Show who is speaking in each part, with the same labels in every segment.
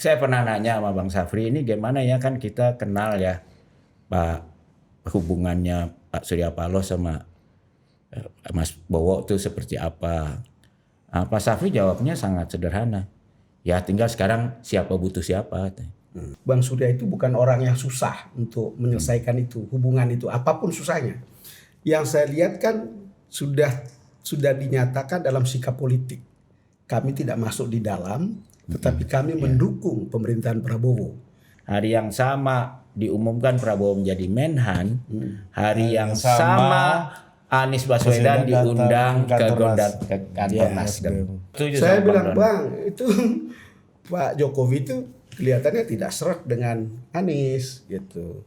Speaker 1: saya pernah nanya sama Bang Safri, ini gimana ya, kan kita kenal ya Pak, hubungannya Pak Surya Paloh sama Mas Bowo itu seperti apa. Pak Safri jawabnya sangat sederhana. Ya tinggal sekarang siapa butuh siapa.
Speaker 2: Bang Surya itu bukan orang yang susah untuk menyelesaikan itu, hubungan itu, apapun susahnya. Yang saya lihat kan sudah dinyatakan dalam sikap politik. Kami tidak masuk di dalam, tetapi kami mendukung pemerintahan Prabowo.
Speaker 1: Hari yang sama diumumkan Prabowo menjadi Menhan, hari yang sama Anies Baswedan diundang ke kantor Nasdem.
Speaker 2: Saya bilang, Bang, itu Pak Jokowi itu kelihatannya tidak seret dengan Anies gitu.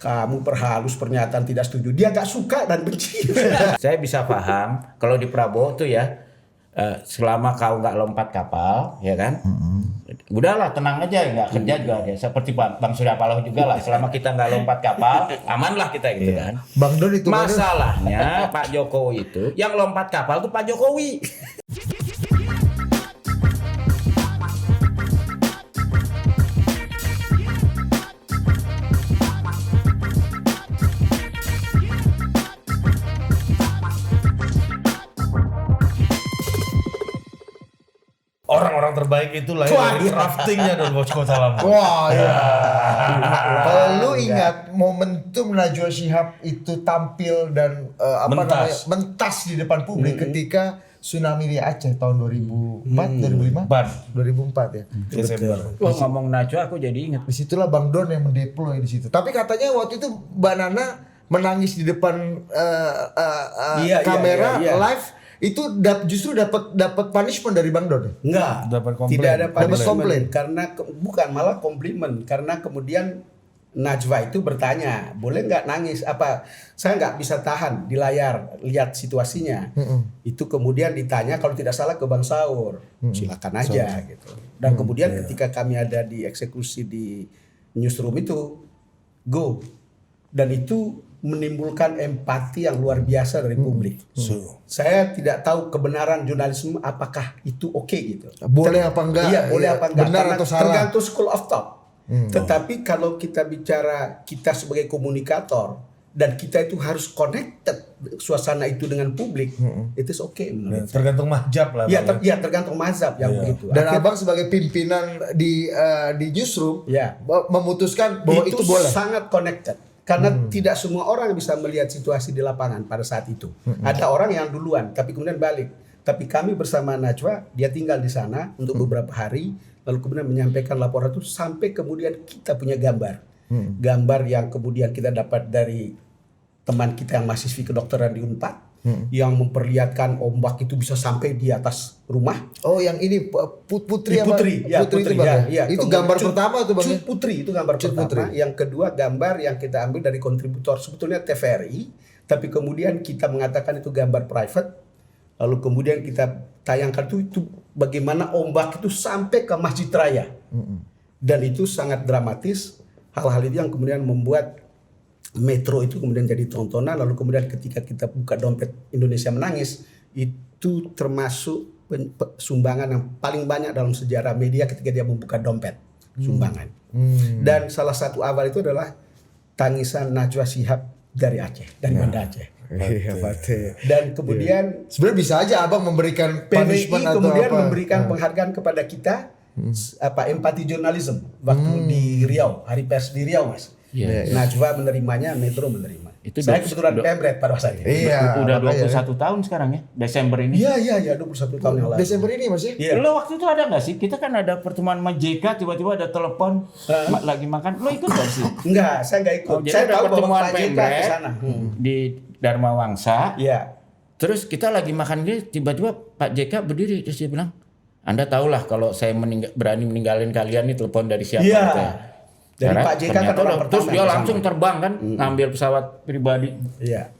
Speaker 2: Kamu perhalus pernyataan tidak setuju. Dia gak suka dan benci.
Speaker 1: Saya bisa paham kalau di Prabowo tuh ya, selama kau nggak lompat kapal, ya kan? Udahlah tenang aja, nggak kerja juga dia. Seperti Bang Surya Paloh juga lah. Selama kita nggak lompat kapal, amanlah kita gitu kan.
Speaker 3: Bang Don itu
Speaker 1: masalahnya Pak Jokowi itu yang lompat kapal tuh Pak Jokowi.
Speaker 4: Orang-orang terbaik itu lahir dari craftingnya Don Bosco Salam.
Speaker 3: Wah iya. Kalau lu ingat momentum Najwa Shihab itu tampil dan mentas di depan publik ketika tsunami di Aceh tahun 2004, 2004 ya.
Speaker 4: Desember.
Speaker 1: Wah, ngomong Najwa aku jadi ingat.
Speaker 3: Disitulah Bang Don yang mendeploy di situ. Tapi katanya waktu itu Mbak Nana menangis di depan kamera live. Itu justru dapat punishment dari Bang Don.
Speaker 2: Enggak,
Speaker 4: dapat
Speaker 2: tidak ada punishment
Speaker 3: komplain.
Speaker 2: Karena bukan, malah komplimen, karena kemudian Najwa itu bertanya, boleh nggak nangis? Apa saya nggak bisa tahan di layar lihat situasinya? Itu kemudian ditanya kalau tidak salah ke Bang Saur, silakan aja gitu. Dan kemudian ketika kami ada di eksekusi di newsroom itu, go, dan itu menimbulkan empati yang luar biasa dari publik. Saya tidak tahu kebenaran jurnalisme apakah itu oke gitu.
Speaker 3: Boleh apa enggak?
Speaker 2: Iya, boleh apa enggak?
Speaker 3: Benar atau salah?
Speaker 2: Tergantung school of thought. Tetapi kalau kita bicara kita sebagai komunikator dan kita itu harus connected suasana itu dengan publik, itu oke menurut saya.
Speaker 4: Tergantung mazhab lah.
Speaker 2: Iya, tergantung mazhab yang begitu.
Speaker 3: Dan Abang sebagai pimpinan di newsroom memutuskan bahwa itu boleh.
Speaker 2: Sangat connected. Karena tidak semua orang bisa melihat situasi di lapangan pada saat itu. Ada orang yang duluan, tapi kemudian balik. Tapi kami bersama Najwa, dia tinggal di sana untuk beberapa hari, lalu kemudian menyampaikan laporan itu sampai kemudian kita punya gambar. Gambar yang kemudian kita dapat dari teman kita yang mahasiswi kedokteran di Unpad, yang memperlihatkan ombak itu bisa sampai di atas rumah.
Speaker 3: Oh, yang ini Putri
Speaker 2: itu
Speaker 3: Bang. Ya. Itu gambar pertama tuh Bang.
Speaker 2: Putri itu gambar pertama. Yang kedua gambar yang kita ambil dari kontributor sebetulnya TVRI, tapi kemudian kita mengatakan itu gambar private. Lalu kemudian kita tayangkan itu bagaimana ombak itu sampai ke Masjid Raya. Dan itu sangat dramatis. Hal-hal itu yang kemudian membuat Metro itu kemudian jadi tontonan. Lalu kemudian ketika kita buka dompet Indonesia Menangis, itu termasuk sumbangan yang paling banyak dalam sejarah media ketika dia membuka dompet sumbangan. Dan salah satu awal itu adalah tangisan Najwa Shihab dari Aceh, dari Banda Aceh. Dan kemudian
Speaker 3: sebenarnya bisa aja Abang memberikan punishment
Speaker 2: PBI kemudian
Speaker 3: atau apa.
Speaker 2: memberikan penghargaan kepada kita empati jurnalism waktu di Riau, Hari Pers di Riau, Mas. Najwa menerimanya, Metro menerima.
Speaker 1: Itu
Speaker 2: saya kebetulan pemret pada saat itu.
Speaker 3: Iya,
Speaker 1: udah 21 tahun sekarang ya, Desember ini.
Speaker 2: Iya, 21 tahun yang lalu.
Speaker 3: Desember ini Mas ya?
Speaker 2: Iya.
Speaker 1: Lo waktu itu ada nggak sih? Kita kan ada pertemuan sama JK, tiba-tiba ada telepon lagi makan. Lo ikut nggak sih?
Speaker 2: Enggak, saya enggak ikut.
Speaker 1: Jadi
Speaker 2: Saya
Speaker 1: ada
Speaker 2: tahu bahwa
Speaker 1: pertemuan
Speaker 2: Pak JK
Speaker 1: Pemret
Speaker 2: ke sana.
Speaker 1: di Dharma Wangsa.
Speaker 2: Iya.
Speaker 1: Terus kita lagi makan gitu, tiba-tiba Pak JK berdiri terus dia bilang, Anda tahulah kalau saya berani meninggalin kalian nih, telepon dari siapa
Speaker 2: Iya.
Speaker 1: gitu ya.
Speaker 2: Jadi Pak JK kan orang pertama.
Speaker 1: Terus dia langsung terbang kan, ngambil pesawat pribadi.
Speaker 2: Iya.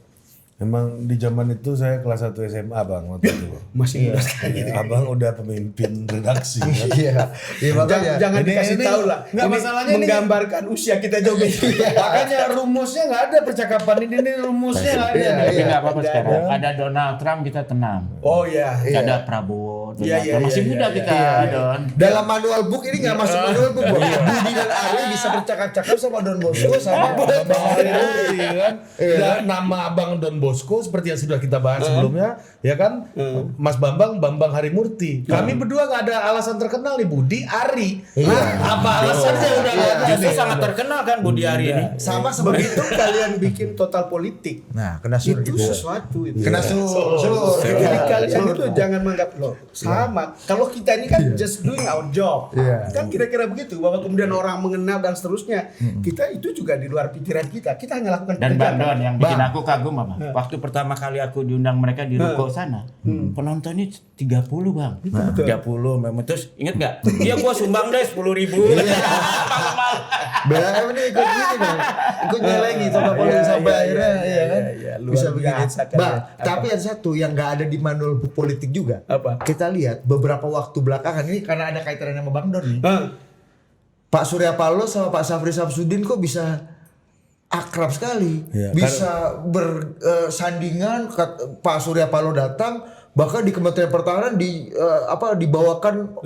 Speaker 4: Memang di zaman itu saya kelas 1 SMA Bang waktu itu.
Speaker 2: Masih muda sekali.
Speaker 4: Abang udah pemimpin redaksi. Kan?
Speaker 3: Iya. Iya makanya.
Speaker 2: Jangan dikasih tahu lah.
Speaker 4: Nggak,
Speaker 2: Ini
Speaker 4: masalahnya ini-
Speaker 2: menggambarkan usia kita jauh beda.
Speaker 4: Makanya rumusnya nggak ada percakapan ini rumusnya nggak ada.
Speaker 3: Iya,
Speaker 1: Tapi
Speaker 3: iya.
Speaker 1: nggak apa-apa sekarang. Ada Donald Trump kita tenang.
Speaker 2: Oh ya.
Speaker 1: Ada Prabowo, Donald
Speaker 2: Iya, iya,
Speaker 1: Trump. Masih
Speaker 2: iya,
Speaker 1: muda
Speaker 2: iya,
Speaker 1: kita, Don.
Speaker 3: Dalam manual book ini nggak masuk manual book. Bang. Budi dan Ari bisa bercakap-cakap sama Don Bosco sama
Speaker 4: Bang Harimurti kan. Dan nama Abang Don Bosco seperti yang sudah kita bahas sebelumnya, ya kan? Mas Bambang Harimurti. Kami berdua nggak ada alasan terkenal nih, Budi, Ari. Nah, apa alasannya udah nggak ada?
Speaker 1: Justru
Speaker 4: nih?
Speaker 1: sangat terkenal kan Budi Ari ini.
Speaker 3: sama seperti
Speaker 2: Begitu kalian bikin total politik,
Speaker 3: Nah, kena sur
Speaker 2: itu
Speaker 3: gitu.
Speaker 2: sesuatu itu.
Speaker 3: Kena sur.
Speaker 2: Jadi kalian itu jangan menganggap loh sama. Kalau kita ini kan just doing our job,
Speaker 3: Iya.
Speaker 2: kan kira-kira begitu. Bahwa kemudian orang mengenal dan seterusnya, kita itu juga di luar pikiran kita. Kita hanya lakukan
Speaker 1: Dan Bang
Speaker 2: pekerjaan.
Speaker 1: Don yang bikin aku kagum apa? Waktu pertama kali aku diundang mereka di ruko sana, penontonnya 30 Bang. 30 memang. Terus inget nggak? Iya gua sumbang deh 10.000.
Speaker 3: BHM ini ikut gini dong. Ikut nyelengi coba kalau sampai akhirnya ya kan.
Speaker 2: luar
Speaker 3: Bisa begini.
Speaker 2: biasa kan.
Speaker 3: Bang, tapi ada satu yang nggak ada di manual book politik juga.
Speaker 2: Apa?
Speaker 3: Kita lihat beberapa waktu belakangan ini karena ada kaitannya sama Bang Don nih.
Speaker 2: Hah?
Speaker 3: Pak Surya Paloh sama Pak Safri Samsudin kok bisa akrab sekali,
Speaker 4: Iya,
Speaker 3: bisa bersandingan. Pak Surya Paloh datang, bahkan di Kementerian Pertahanan dibawakan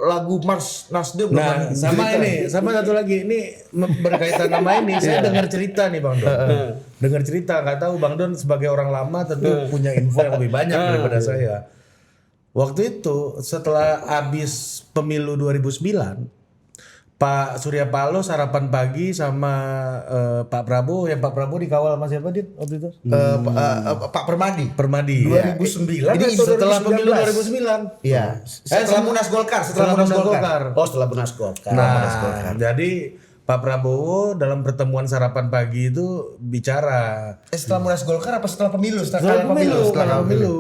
Speaker 3: lagu Mars Nasdem.
Speaker 4: Nah,
Speaker 3: dengan
Speaker 4: sama
Speaker 3: cerita.
Speaker 4: ini, sama satu lagi. Ini berkaitan sama ini. Saya dengar cerita nih Bang Don. Dengar cerita, nggak tahu Bang Don sebagai orang lama tentu punya info yang lebih banyak daripada saya. Waktu itu setelah habis pemilu 2009, Pak Surya Paloh sarapan pagi sama Pak Prabowo. Yang Pak Prabowo dikawal sama siapa Dit waktu itu?
Speaker 3: Pak Permadi.
Speaker 4: Permadi. Ya.
Speaker 2: 2009
Speaker 3: Ini
Speaker 2: atau
Speaker 4: Setelah
Speaker 2: 2019?
Speaker 4: pemilu 2009.
Speaker 3: Iya. Setelah Munas Golkar, setelah Munas Golkar.
Speaker 2: Oh, setelah Munas Golkar.
Speaker 4: Nah, jadi Pak Prabowo dalam pertemuan sarapan pagi itu bicara
Speaker 3: Setelah Munas Golkar apa setelah pemilu?
Speaker 4: setelah pemilu.
Speaker 3: Setelah pemilu.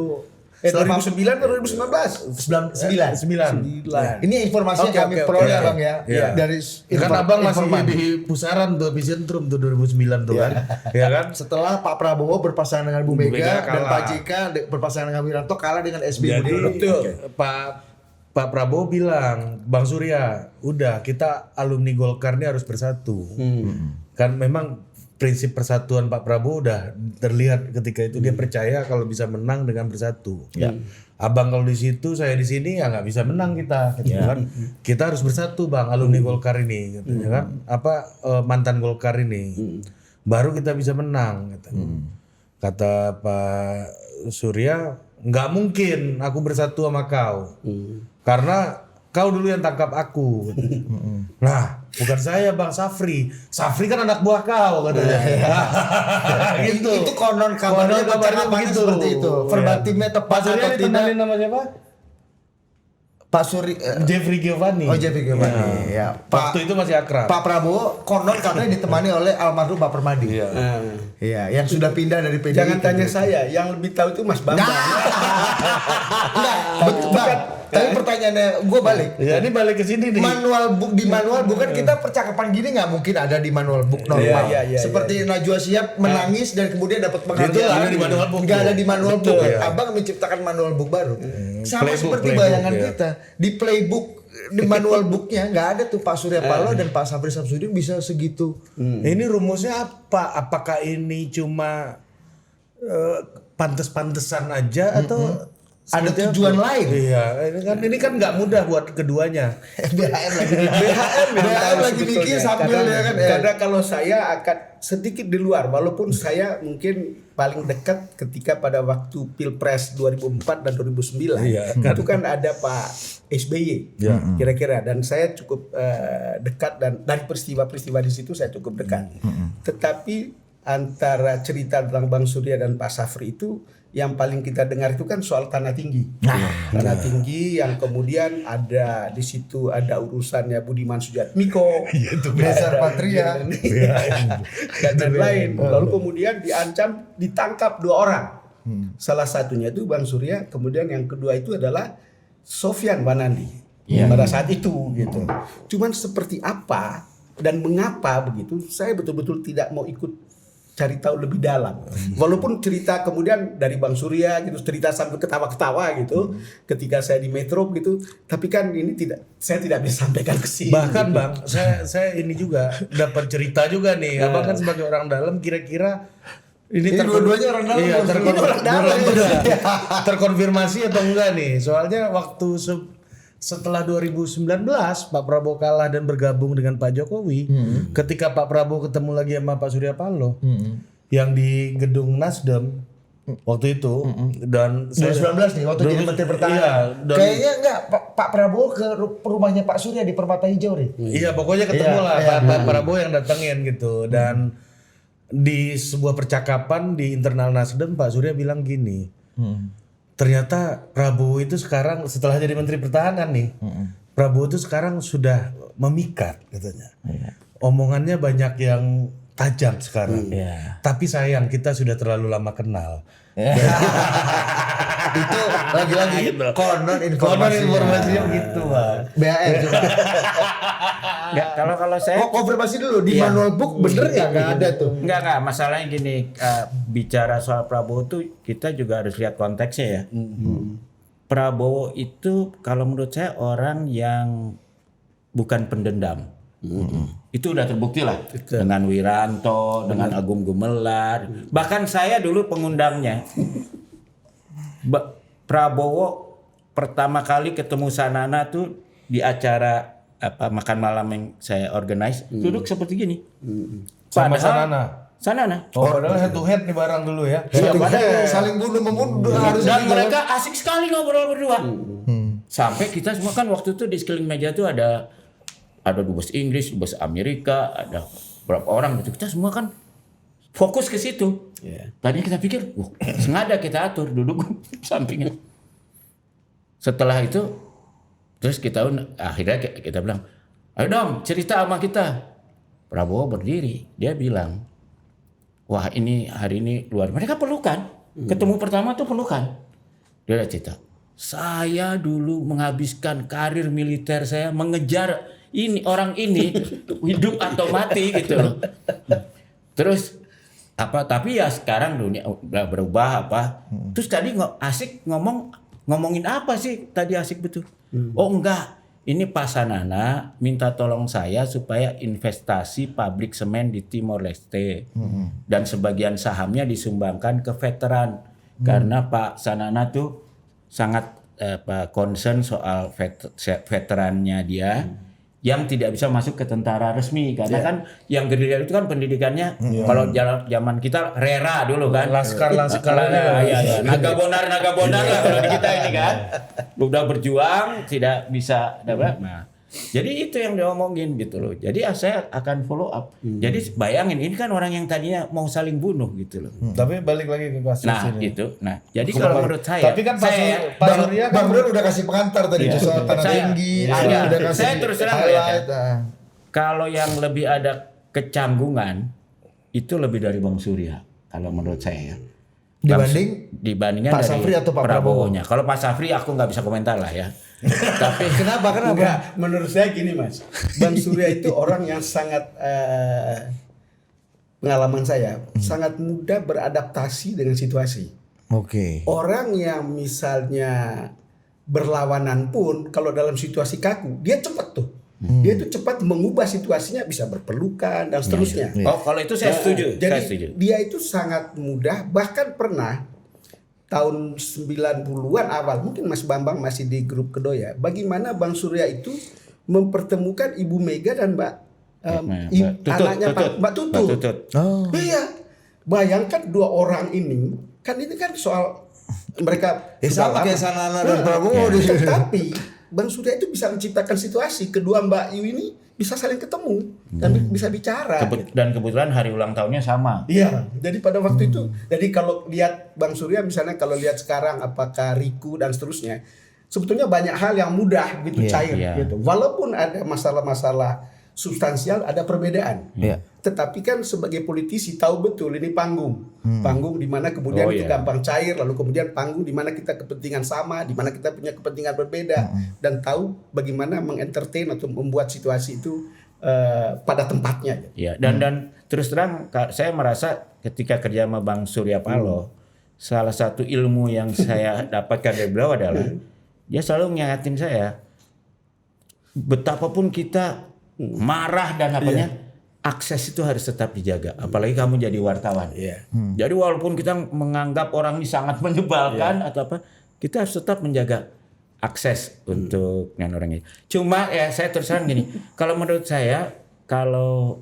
Speaker 2: 2009 atau 2019?
Speaker 3: 9.
Speaker 2: 9.
Speaker 3: Ini informasi
Speaker 2: Oke,
Speaker 3: yang kami
Speaker 2: oke,
Speaker 3: peroleh
Speaker 2: oke.
Speaker 3: Bang ya.
Speaker 4: Iya.
Speaker 3: Dari
Speaker 4: Kan abang masih
Speaker 3: informan.
Speaker 4: di pusaran tuh epicentrum tuh 2009 tuh kan, ya kan?
Speaker 3: Setelah Pak Prabowo berpasangan dengan Bu
Speaker 4: Bu
Speaker 3: Mega
Speaker 4: Mega
Speaker 3: dan
Speaker 4: kalah.
Speaker 3: Pak JK berpasangan dengan Wiranto kalah dengan SBY.
Speaker 4: Jadi
Speaker 3: Betul.
Speaker 4: Pak Prabowo bilang, Bang Surya, udah kita alumni Golkar ini harus bersatu. Kan memang prinsip persatuan Pak Prabowo udah terlihat ketika itu dia percaya kalau bisa menang dengan bersatu. Abang kalau di situ, saya di sini ya nggak bisa menang kita, gitu kan? Kita harus bersatu Bang, alumni Golkar ini, gitu, ya kan? Mantan Golkar ini, baru kita bisa menang. Gitu. Kata Pak Surya, nggak mungkin aku bersatu sama kau, karena kau dulu yang tangkap aku. Nah, bukan saya Bang Safri. Safri kan anak buah kau katanya. Gitu.
Speaker 3: Itu konon kabarnya percakapannya seperti itu. Verbatimnya
Speaker 4: Pak
Speaker 3: tepat
Speaker 4: Surya
Speaker 3: atau tidak?
Speaker 4: ditemani nama siapa?
Speaker 3: Pak Suri
Speaker 4: Jeffrey Giovanni.
Speaker 3: Oh Jeffrey Giovanni. Ya.
Speaker 4: Waktu itu masih akrab.
Speaker 3: Pak Prabowo konon katanya ditemani oleh almarhum Pak Permadi.
Speaker 4: Iya.
Speaker 3: Iya, yang sudah pindah dari PDIP.
Speaker 2: Jangan tanya saya, yang lebih tahu itu Mas Bambang.
Speaker 3: Enggak, betul Bang. Tapi pertanyaannya gue balik.
Speaker 4: Ya, ini balik ke sini nih.
Speaker 3: Manual book di manual book kan kita percakapan gini nggak mungkin ada di manual book normal.
Speaker 2: Iya,
Speaker 3: Seperti Najwa Shihab menangis dan kemudian dapat penghargaan.
Speaker 4: Itu nggak ada di manual book.
Speaker 3: Nggak ada di manual book.
Speaker 4: Betul, ya.
Speaker 3: Abang menciptakan manual book baru. Sama
Speaker 4: Playbook,
Speaker 3: seperti
Speaker 4: playbook,
Speaker 3: bayangan
Speaker 4: ya.
Speaker 3: kita di playbook di manual booknya nggak ada tuh Pak Surya Paloh dan Pak Safri Samsudin bisa segitu.
Speaker 4: Ini rumusnya apa? Apakah ini cuma pantes-pantesan aja atau
Speaker 3: Ada
Speaker 4: seperti
Speaker 3: tujuan
Speaker 4: apa?
Speaker 3: lain.
Speaker 4: Iya, ini kan nggak mudah buat keduanya.
Speaker 3: BHM lagi mikir. BHM lagi mikir sambil ya kan.
Speaker 2: Karena kalau saya akan sedikit di luar, walaupun saya mungkin paling dekat ketika pada waktu Pilpres 2004 dan 2009.
Speaker 4: Iya, kan.
Speaker 2: Itu kan ada Pak SBY kira-kira, dan saya cukup dekat, dan dari peristiwa-peristiwa di situ saya cukup dekat. Tetapi antara cerita tentang Bang Surya dan Pak Safri itu yang paling kita dengar itu kan soal tanah tinggi. Tanah tinggi yang kemudian ada di situ ada urusannya Budiman Sujatmiko,
Speaker 3: Besar
Speaker 2: ada
Speaker 3: Patria.
Speaker 2: dan lain-lain. Lalu kemudian diancam ditangkap 2 orang. Salah satunya itu Bang Surya, kemudian yang kedua itu adalah Sofyan Wanandi. Pada saat itu gitu. Cuman seperti apa dan mengapa begitu, saya betul-betul tidak mau ikut cari tahu lebih dalam. Walaupun cerita kemudian dari Bang Surya gitu, cerita sambil ketawa-ketawa gitu ketika saya di Metro gitu, tapi kan ini saya tidak bisa sampaikan ke sini.
Speaker 4: Bahkan
Speaker 2: gitu.
Speaker 4: Bang, saya ini juga dapat cerita juga nih. Abang kan sebagai orang dalam kira-kira ini
Speaker 3: dua-duanya orang dalam.
Speaker 4: Iya,
Speaker 2: Ini orang dalam.
Speaker 4: terkonfirmasi atau enggak nih? Soalnya waktu setelah 2019 Pak Prabowo kalah dan bergabung dengan Pak Jokowi, ketika Pak Prabowo ketemu lagi sama Pak Surya Paloh yang di gedung Nasdem waktu itu, dan
Speaker 3: 2019 nih waktu jadi Menteri Pertahanan.
Speaker 4: Iya,
Speaker 3: Kayaknya enggak Pak Prabowo ke rumahnya Pak Surya di Permata Hijau nih.
Speaker 4: Iya, pokoknya ketemu lah Pak Prabowo yang datengin gitu. Dan di sebuah percakapan di internal Nasdem, Pak Surya bilang gini, ternyata Prabowo itu sekarang setelah jadi Menteri Pertahanan nih, Prabowo itu sekarang sudah memikat katanya. Omongannya banyak yang tajam sekarang. Tapi sayang kita sudah terlalu lama kenal.
Speaker 3: Itu lagi-lagi konon
Speaker 4: informasinya gitu, Bang.
Speaker 3: BAR juga.
Speaker 1: Enggak, kalau saya
Speaker 3: Konfirmasi dulu di manual book bener ya nggak ada tuh.
Speaker 1: Enggak, masalahnya gini, bicara soal Prabowo tuh kita juga harus lihat konteksnya ya. Prabowo itu kalau menurut saya orang yang bukan pendendam. Itu udah terbukti lah dengan Wiranto, dengan Agung Gumelar. Bahkan saya dulu pengundangnya. Prabowo pertama kali ketemu Sanana tuh di acara makan malam yang saya organize, duduk seperti gini.
Speaker 4: Sama
Speaker 1: Sanana.
Speaker 4: Padahal head to head nih barang dulu ya.
Speaker 3: Saling bunuh-membunuh harus
Speaker 1: Dan mereka asik sekali ngobrol berdua. Sampai kita semua kan waktu itu di sekeliling meja tuh ada dubes Inggris, dubes Amerika, ada berapa orang gitu. Kita semua kan fokus ke situ. Tadinya kita pikir, sengaja kita atur duduk sampingnya. Setelah itu, terus akhirnya kita bilang, ayo dong cerita sama kita. Prabowo berdiri, dia bilang, wah ini hari ini luar. Mereka pelukan, ketemu pertama tuh pelukan. Dia cerita, saya dulu menghabiskan karir militer saya mengejar orang ini hidup atau mati gitu loh. Terus tapi ya sekarang dunia udah berubah Terus tadi asik ngomongin apa sih tadi asik betul. Oh enggak, ini Pak Sanana minta tolong saya supaya investasi pabrik semen di Timor Leste dan sebagian sahamnya disumbangkan ke veteran karena Pak Sanana tuh sangat concern soal veterannya dia yang tidak bisa masuk ke tentara resmi karena kan yang gerilya itu kan pendidikannya kalau zaman kita rera dulu kan
Speaker 4: Laskar
Speaker 1: naga bonar lah kalau di kita ini kan udah berjuang tidak bisa dapat. Nah jadi itu yang diomongin gitu loh. Jadi saya akan follow up. Jadi bayangin ini kan orang yang tadinya mau saling bunuh gitu loh.
Speaker 4: Tapi balik lagi ke kasus ini.
Speaker 1: Gitu. Nah jadi kalau menurut saya,
Speaker 4: tapi kan
Speaker 3: Pak Surya Bang Bro udah kasih pengantar tadi soal tanah tinggi, udah kasih
Speaker 1: saya terus terang
Speaker 3: highlight.
Speaker 1: Kalau yang lebih ada kecanggungan itu lebih dari Bang Surya kalau menurut saya ya. Dibandingkan
Speaker 3: Pak
Speaker 1: dari
Speaker 3: Safri atau Pak Prabowo-nya.
Speaker 1: Kalau Pak Safri aku nggak bisa komentar lah ya. Tapi
Speaker 3: Kenapa?
Speaker 2: Enggak, menurut saya gini Mas, Bang Surya itu orang yang sangat pengalaman saya sangat mudah beradaptasi dengan situasi.
Speaker 3: Oke.
Speaker 2: Orang yang misalnya berlawanan pun kalau dalam situasi kaku dia cepat tuh. Dia itu cepat mengubah situasinya, bisa berpelukan dan seterusnya.
Speaker 1: oh kalau itu saya setuju.
Speaker 2: Jadi
Speaker 1: Saya setuju.
Speaker 2: dia itu sangat mudah, bahkan pernah tahun 90-an awal, mungkin Mas Bambang masih di grup Kedoya, bagaimana Bang Surya itu mempertemukan Ibu Mega dan anaknya Mbak Tutut.
Speaker 3: Oh.
Speaker 2: Iya, bayangkan dua orang ini kan soal mereka
Speaker 3: Sama kayak Sanana dan Prabowo.
Speaker 2: Tetapi Bang Surya itu bisa menciptakan situasi kedua Mbak Yu ini bisa saling ketemu dan bisa bicara.
Speaker 1: Dan kebetulan hari ulang tahunnya sama.
Speaker 2: Iya, jadi pada waktu itu, jadi kalau lihat Bang Surya misalnya kalau lihat sekarang apakah Riku dan seterusnya, sebetulnya banyak hal yang mudah gitu cair gitu. Walaupun ada masalah-masalah substansial, ada perbedaan. Tetapi kan sebagai politisi tahu betul ini panggung. Panggung di mana kemudian itu gampang cair, lalu kemudian panggung di mana kita kepentingan sama, di mana kita punya kepentingan berbeda dan tahu bagaimana mengentertain atau membuat situasi itu pada tempatnya.
Speaker 1: Ya, dan terus terang saya merasa ketika kerja sama Bang Surya Paloh, salah satu ilmu yang saya dapatkan dari beliau adalah dia selalu ngingatin saya betapapun kita marah dan apanya, akses itu harus tetap dijaga. Apalagi kamu jadi wartawan. Jadi walaupun kita menganggap orang ini sangat menyebalkan atau apa, kita harus tetap menjaga akses untuk orang ini. Cuma ya saya terus terang gini, kalau menurut saya kalau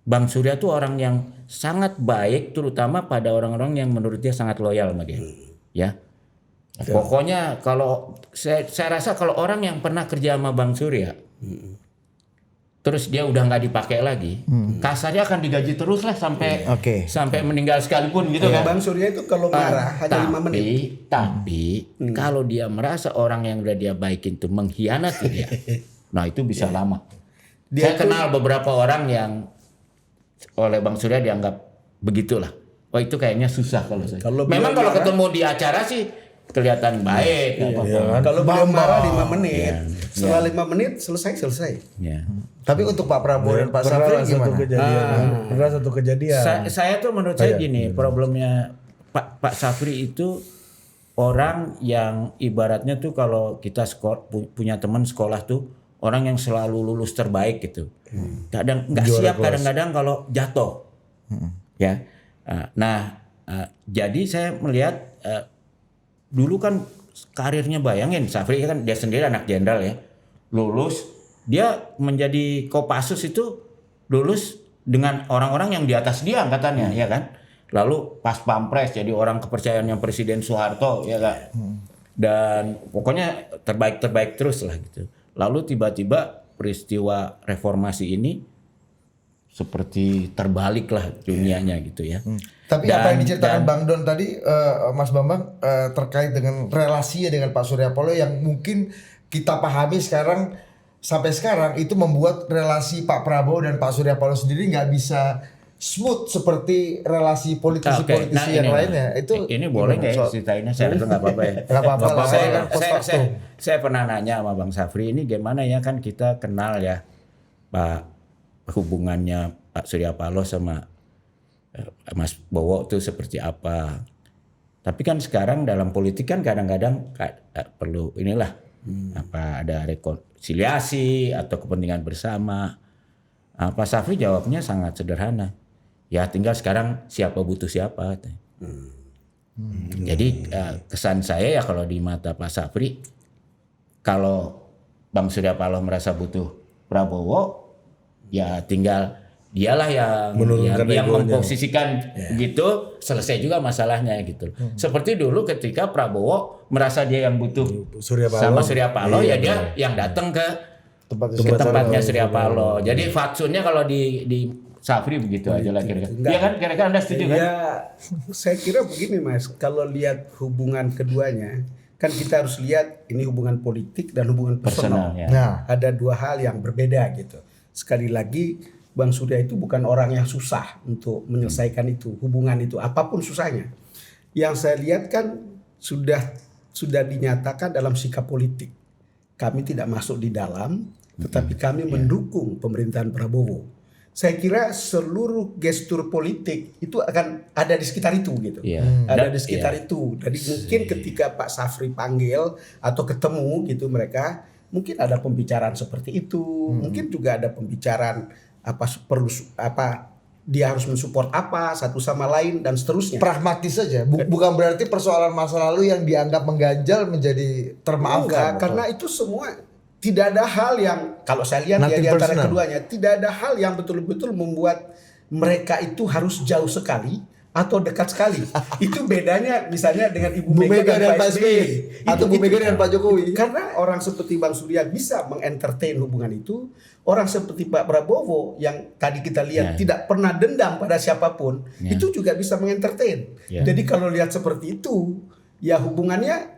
Speaker 1: Bang Surya tuh orang yang sangat baik, terutama pada orang-orang yang menurut dia sangat loyal sama dia. Ya. Pokoknya kalau saya rasa kalau orang yang pernah kerja sama Bang Surya, terus dia udah nggak dipakai lagi, kasarnya akan digaji terus lah sampai meninggal sekalipun gitu kan.
Speaker 2: Bang Surya itu kalau marah hanya 5 menit.
Speaker 1: Tapi kalau dia merasa orang yang udah dia baikin itu mengkhianati dia, nah itu bisa lama. Saya kenal beberapa orang yang oleh Bang Surya dianggap begitulah. Oh itu kayaknya susah kalau saya. Memang kalau ketemu di acara sih kelihatan baik.
Speaker 2: Kalau beliau marah 5 menit, setelah 5 menit selesai.
Speaker 3: Tapi untuk Pak Prabowo dan Pak Safri gimana?
Speaker 4: Pernah satu kejadian.
Speaker 1: Saya tuh menurut saya gini, problemnya Pak Safri itu orang yang ibaratnya tuh kalau kita punya teman sekolah tuh orang yang selalu lulus terbaik gitu. Kadang nggak siap, kadang-kadang kalau jatuh. Ya. Jadi saya melihat dulu kan karirnya, bayangin Safri kan dia sendiri anak jenderal ya. Lulus, dia menjadi Kopassus itu lulus dengan orang-orang yang di atas dia angkatannya, ya kan? Lalu pas Pampres jadi orang kepercayaannya Presiden Soeharto, ya kan? Dan pokoknya terbaik terus lah gitu. Lalu tiba-tiba peristiwa reformasi ini seperti terbalik lah dunianya gitu ya.
Speaker 3: Tapi apa yang diceritakan Bang Don tadi, Mas Bambang, terkait dengan relasinya dengan Pak Surya Paloh yang mungkin kita pahami sampai sekarang itu membuat relasi Pak Prabowo dan Pak Surya Paloh sendiri nggak bisa smooth seperti relasi politisi-politisi yang lainnya. Itu
Speaker 1: ini boleh nggak ya ceritainnya? Saya rasa nggak apa-apa ya.
Speaker 3: Nggak apa-apa.
Speaker 1: Saya pernah nanya sama Bang Safri, ini gimana ya, kan kita kenal ya hubungannya Pak Surya Paloh sama Mas Bowo itu seperti apa. Tapi kan sekarang dalam politik kan kadang-kadang perlu ada rekonsiliasi atau kepentingan bersama. Pak Safri jawabnya sangat sederhana. Ya tinggal sekarang siapa butuh siapa. Jadi kesan saya ya kalau di mata Pak Safri, kalau Bang Surya Paloh merasa butuh Prabowo, ya tinggal dialah yang memposisikan gitu, selesai juga masalahnya gitu. Seperti dulu ketika Prabowo merasa dia yang butuh sama Surya Paloh, ya dia yang datang ke tempatnya Surya Paloh. Jadi fatsunnya kalau di Safri begitu aja lah kira-kira. Iya kan, kira-kira Anda setuju kan?
Speaker 2: Ya, saya kira begini Mas, kalau lihat hubungan keduanya, kan kita harus lihat ini hubungan politik dan hubungan personal.
Speaker 1: Ya.
Speaker 2: Nah, ada dua hal yang berbeda gitu. Sekali lagi, Bang Surya itu bukan orang yang susah untuk menyelesaikan itu, hubungan itu, apapun susahnya. Yang saya lihat kan sudah dinyatakan dalam sikap politik. Kami tidak masuk di dalam, tetapi kami mendukung pemerintahan Prabowo. Saya kira seluruh gestur politik itu akan ada di sekitar itu gitu. Ada di sekitar itu. Jadi mungkin ketika Pak Safri panggil atau ketemu gitu mereka, mungkin ada pembicaraan seperti itu. Mungkin juga ada pembicaraan dia harus mensupport apa satu sama lain dan seterusnya.
Speaker 3: Pragmatis saja, bukan berarti persoalan masa lalu yang dianggap mengganjal menjadi termaafkan.
Speaker 2: Karena itu semua tidak ada hal yang, kalau saya lihat ya di antara keduanya, tidak ada hal yang betul-betul membuat mereka itu harus jauh sekali atau dekat sekali. Itu bedanya misalnya dengan Ibu Mega dan Pak SBY
Speaker 3: atau Bu Mega dengan Pak Jokowi.
Speaker 2: Karena orang seperti Bang Surya bisa mengentertain hubungan itu, orang seperti Pak Prabowo yang tadi kita lihat tidak pernah dendam pada siapapun, itu juga bisa mengentertain. Jadi kalau lihat seperti itu, ya hubungannya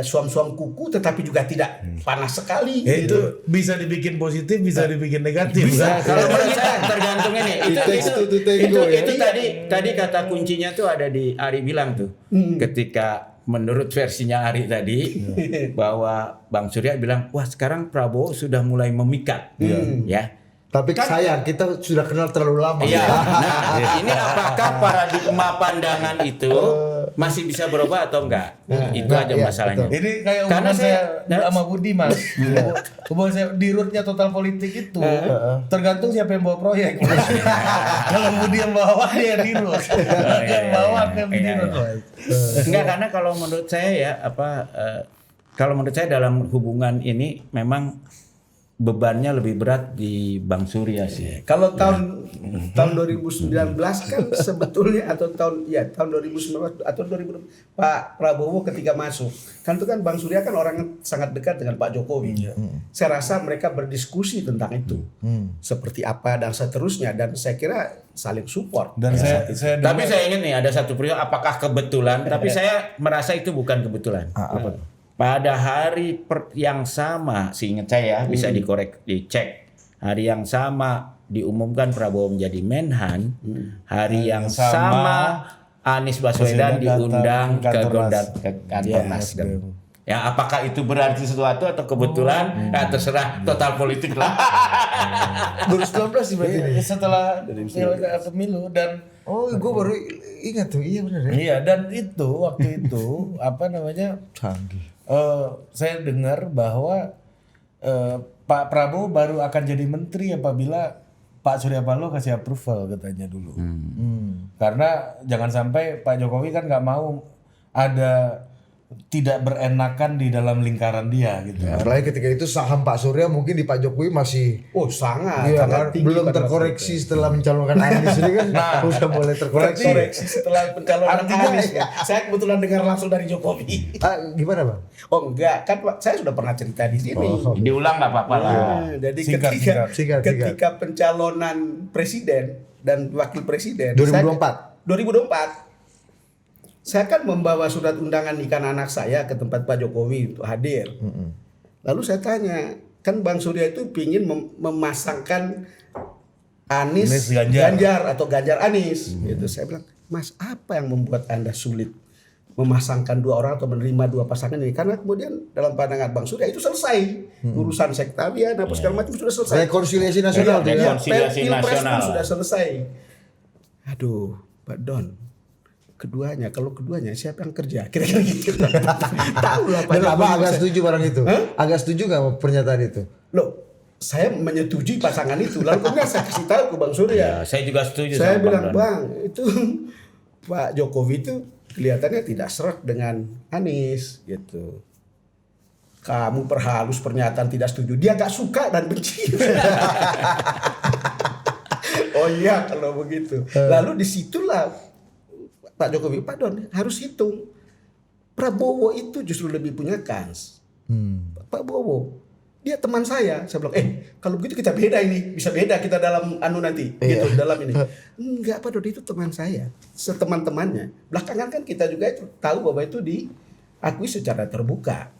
Speaker 2: suam-suam kuku tetapi juga tidak panas sekali.
Speaker 4: Itu bisa dibikin positif, bisa dibikin negatif.
Speaker 1: Bisa. Kalau menurut saya tergantung ini. Itu tadi kata kuncinya tuh ada di Ari bilang tuh. Ketika menurut versinya Ari tadi bahwa Bang Surya bilang, wah sekarang Prabowo sudah mulai memikat, ya.
Speaker 3: Tapi sayang kita sudah kenal terlalu lama.
Speaker 1: Iya. Nah, ini apakah paradigma pandangan itu masih bisa berubah atau enggak? Itu aja
Speaker 3: iya,
Speaker 1: masalahnya.
Speaker 3: betul.
Speaker 4: Ini kayak
Speaker 1: Karena
Speaker 4: hubungan saya sama Budi Mas. Hubungan saya di rootnya total politik itu tergantung siapa yang bawa proyek. Kalau Budi yang bawa dia di root. Yang bawa kan di root.
Speaker 1: Enggak, karena kalau menurut saya ya kalau menurut saya dalam hubungan ini memang bebannya lebih berat di Bang Surya sih.
Speaker 2: Kalau tahun 2019 kan sebetulnya atau tahun 2019 atau 2020 Pak Prabowo ketika masuk kan itu kan Bang Surya kan orang yang sangat dekat dengan Pak Jokowi. Saya rasa mereka berdiskusi tentang itu seperti apa dan seterusnya, dan saya kira saling support.
Speaker 4: Dan saya
Speaker 1: Tapi saya ingin nih ada satu periode apakah kebetulan? Tapi saya merasa itu bukan kebetulan.
Speaker 3: Apa?
Speaker 1: Pada hari yang sama, seingat saya bisa dicek. Hari yang sama diumumkan Prabowo menjadi Menhan. Hari yang sama Anies Baswedan diundang ke kantor Nasdem. Ya, apakah itu berarti sesuatu atau kebetulan? Nah, terserah, total politik lah.
Speaker 3: 2019 sih berarti ini.
Speaker 4: setelah pemilu dan
Speaker 3: Gue baru ingat tuh, iya benar ya.
Speaker 4: iya, dan itu waktu itu apa namanya?
Speaker 3: Canggih.
Speaker 4: Saya dengar bahwa Pak Prabowo baru akan jadi menteri apabila Pak Surya Paloh kasih approval katanya dulu. Karena jangan sampai Pak Jokowi kan nggak mau ada tidak berenakan di dalam lingkaran dia gitu.
Speaker 3: Apalagi ketika itu saham Pak Surya mungkin di Pak Jokowi masih
Speaker 2: Sangat tinggi
Speaker 3: belum
Speaker 2: pada
Speaker 3: terkoreksi setelah mencalonkan Anies ini kan udah mulai terkoreksi.
Speaker 2: koreksi setelah pencalonan
Speaker 3: Artinya
Speaker 2: Anies.
Speaker 3: ya.
Speaker 2: Saya kebetulan dengar langsung dari Jokowi.
Speaker 3: Gimana Bang?
Speaker 2: Oh enggak, kan Pak, saya sudah pernah cerita di sini.
Speaker 1: Diulang nggak apa-apa lah.
Speaker 2: Jadi
Speaker 3: Singkat.
Speaker 2: ketika pencalonan presiden dan wakil presiden
Speaker 3: 2024.
Speaker 2: 2024 saya kan membawa surat undangan nikahan anak saya ke tempat Pak Jokowi untuk hadir. Lalu saya tanya, kan Bang Surya itu pingin memasangkan Anies Ganjar atau Ganjar Anies. Gitu. Saya bilang, Mas, apa yang membuat Anda sulit memasangkan dua orang atau menerima dua pasangan ini? Karena kemudian dalam pandangan Bang Surya itu selesai. Urusan sektarian apa segala macam sudah selesai.
Speaker 3: Rekonsiliasi nasional tuh ya.
Speaker 1: Rekonsiliasi
Speaker 2: Pilpres pun
Speaker 1: nasional.
Speaker 2: sudah selesai. Aduh, Pak Don. Kalau keduanya siapa yang kerja? Kira-kira gitu. Tahu lah Pak
Speaker 3: Dan
Speaker 2: Jokowi.
Speaker 3: agak setuju barang itu. Agak setuju nggak pernyataan itu?
Speaker 2: Loh, saya menyetujui pasangan itu. Lalu kemudian saya kasih tahu ke Bang Surya.
Speaker 1: Ya, saya juga setuju
Speaker 2: Saya
Speaker 1: sama
Speaker 2: bilang,
Speaker 1: Don.
Speaker 2: Bang, itu Pak Jokowi itu kelihatannya tidak seret dengan Anies gitu. Kamu perhalus pernyataan tidak setuju. Dia gak suka dan benci. Oh iya kalau begitu. Lalu disitulah Pak Jokowi, Pak Don harus hitung. Prabowo itu justru lebih punya kans. Pak Prabowo, dia teman saya. Saya bilang, kalau begitu kita beda ini. Bisa beda kita dalam nanti. Gitu, dalam ini. Enggak, Pak Don itu teman saya. Seteman-temannya. Belakangan kan kita juga itu tahu bahwa itu diakui secara terbuka.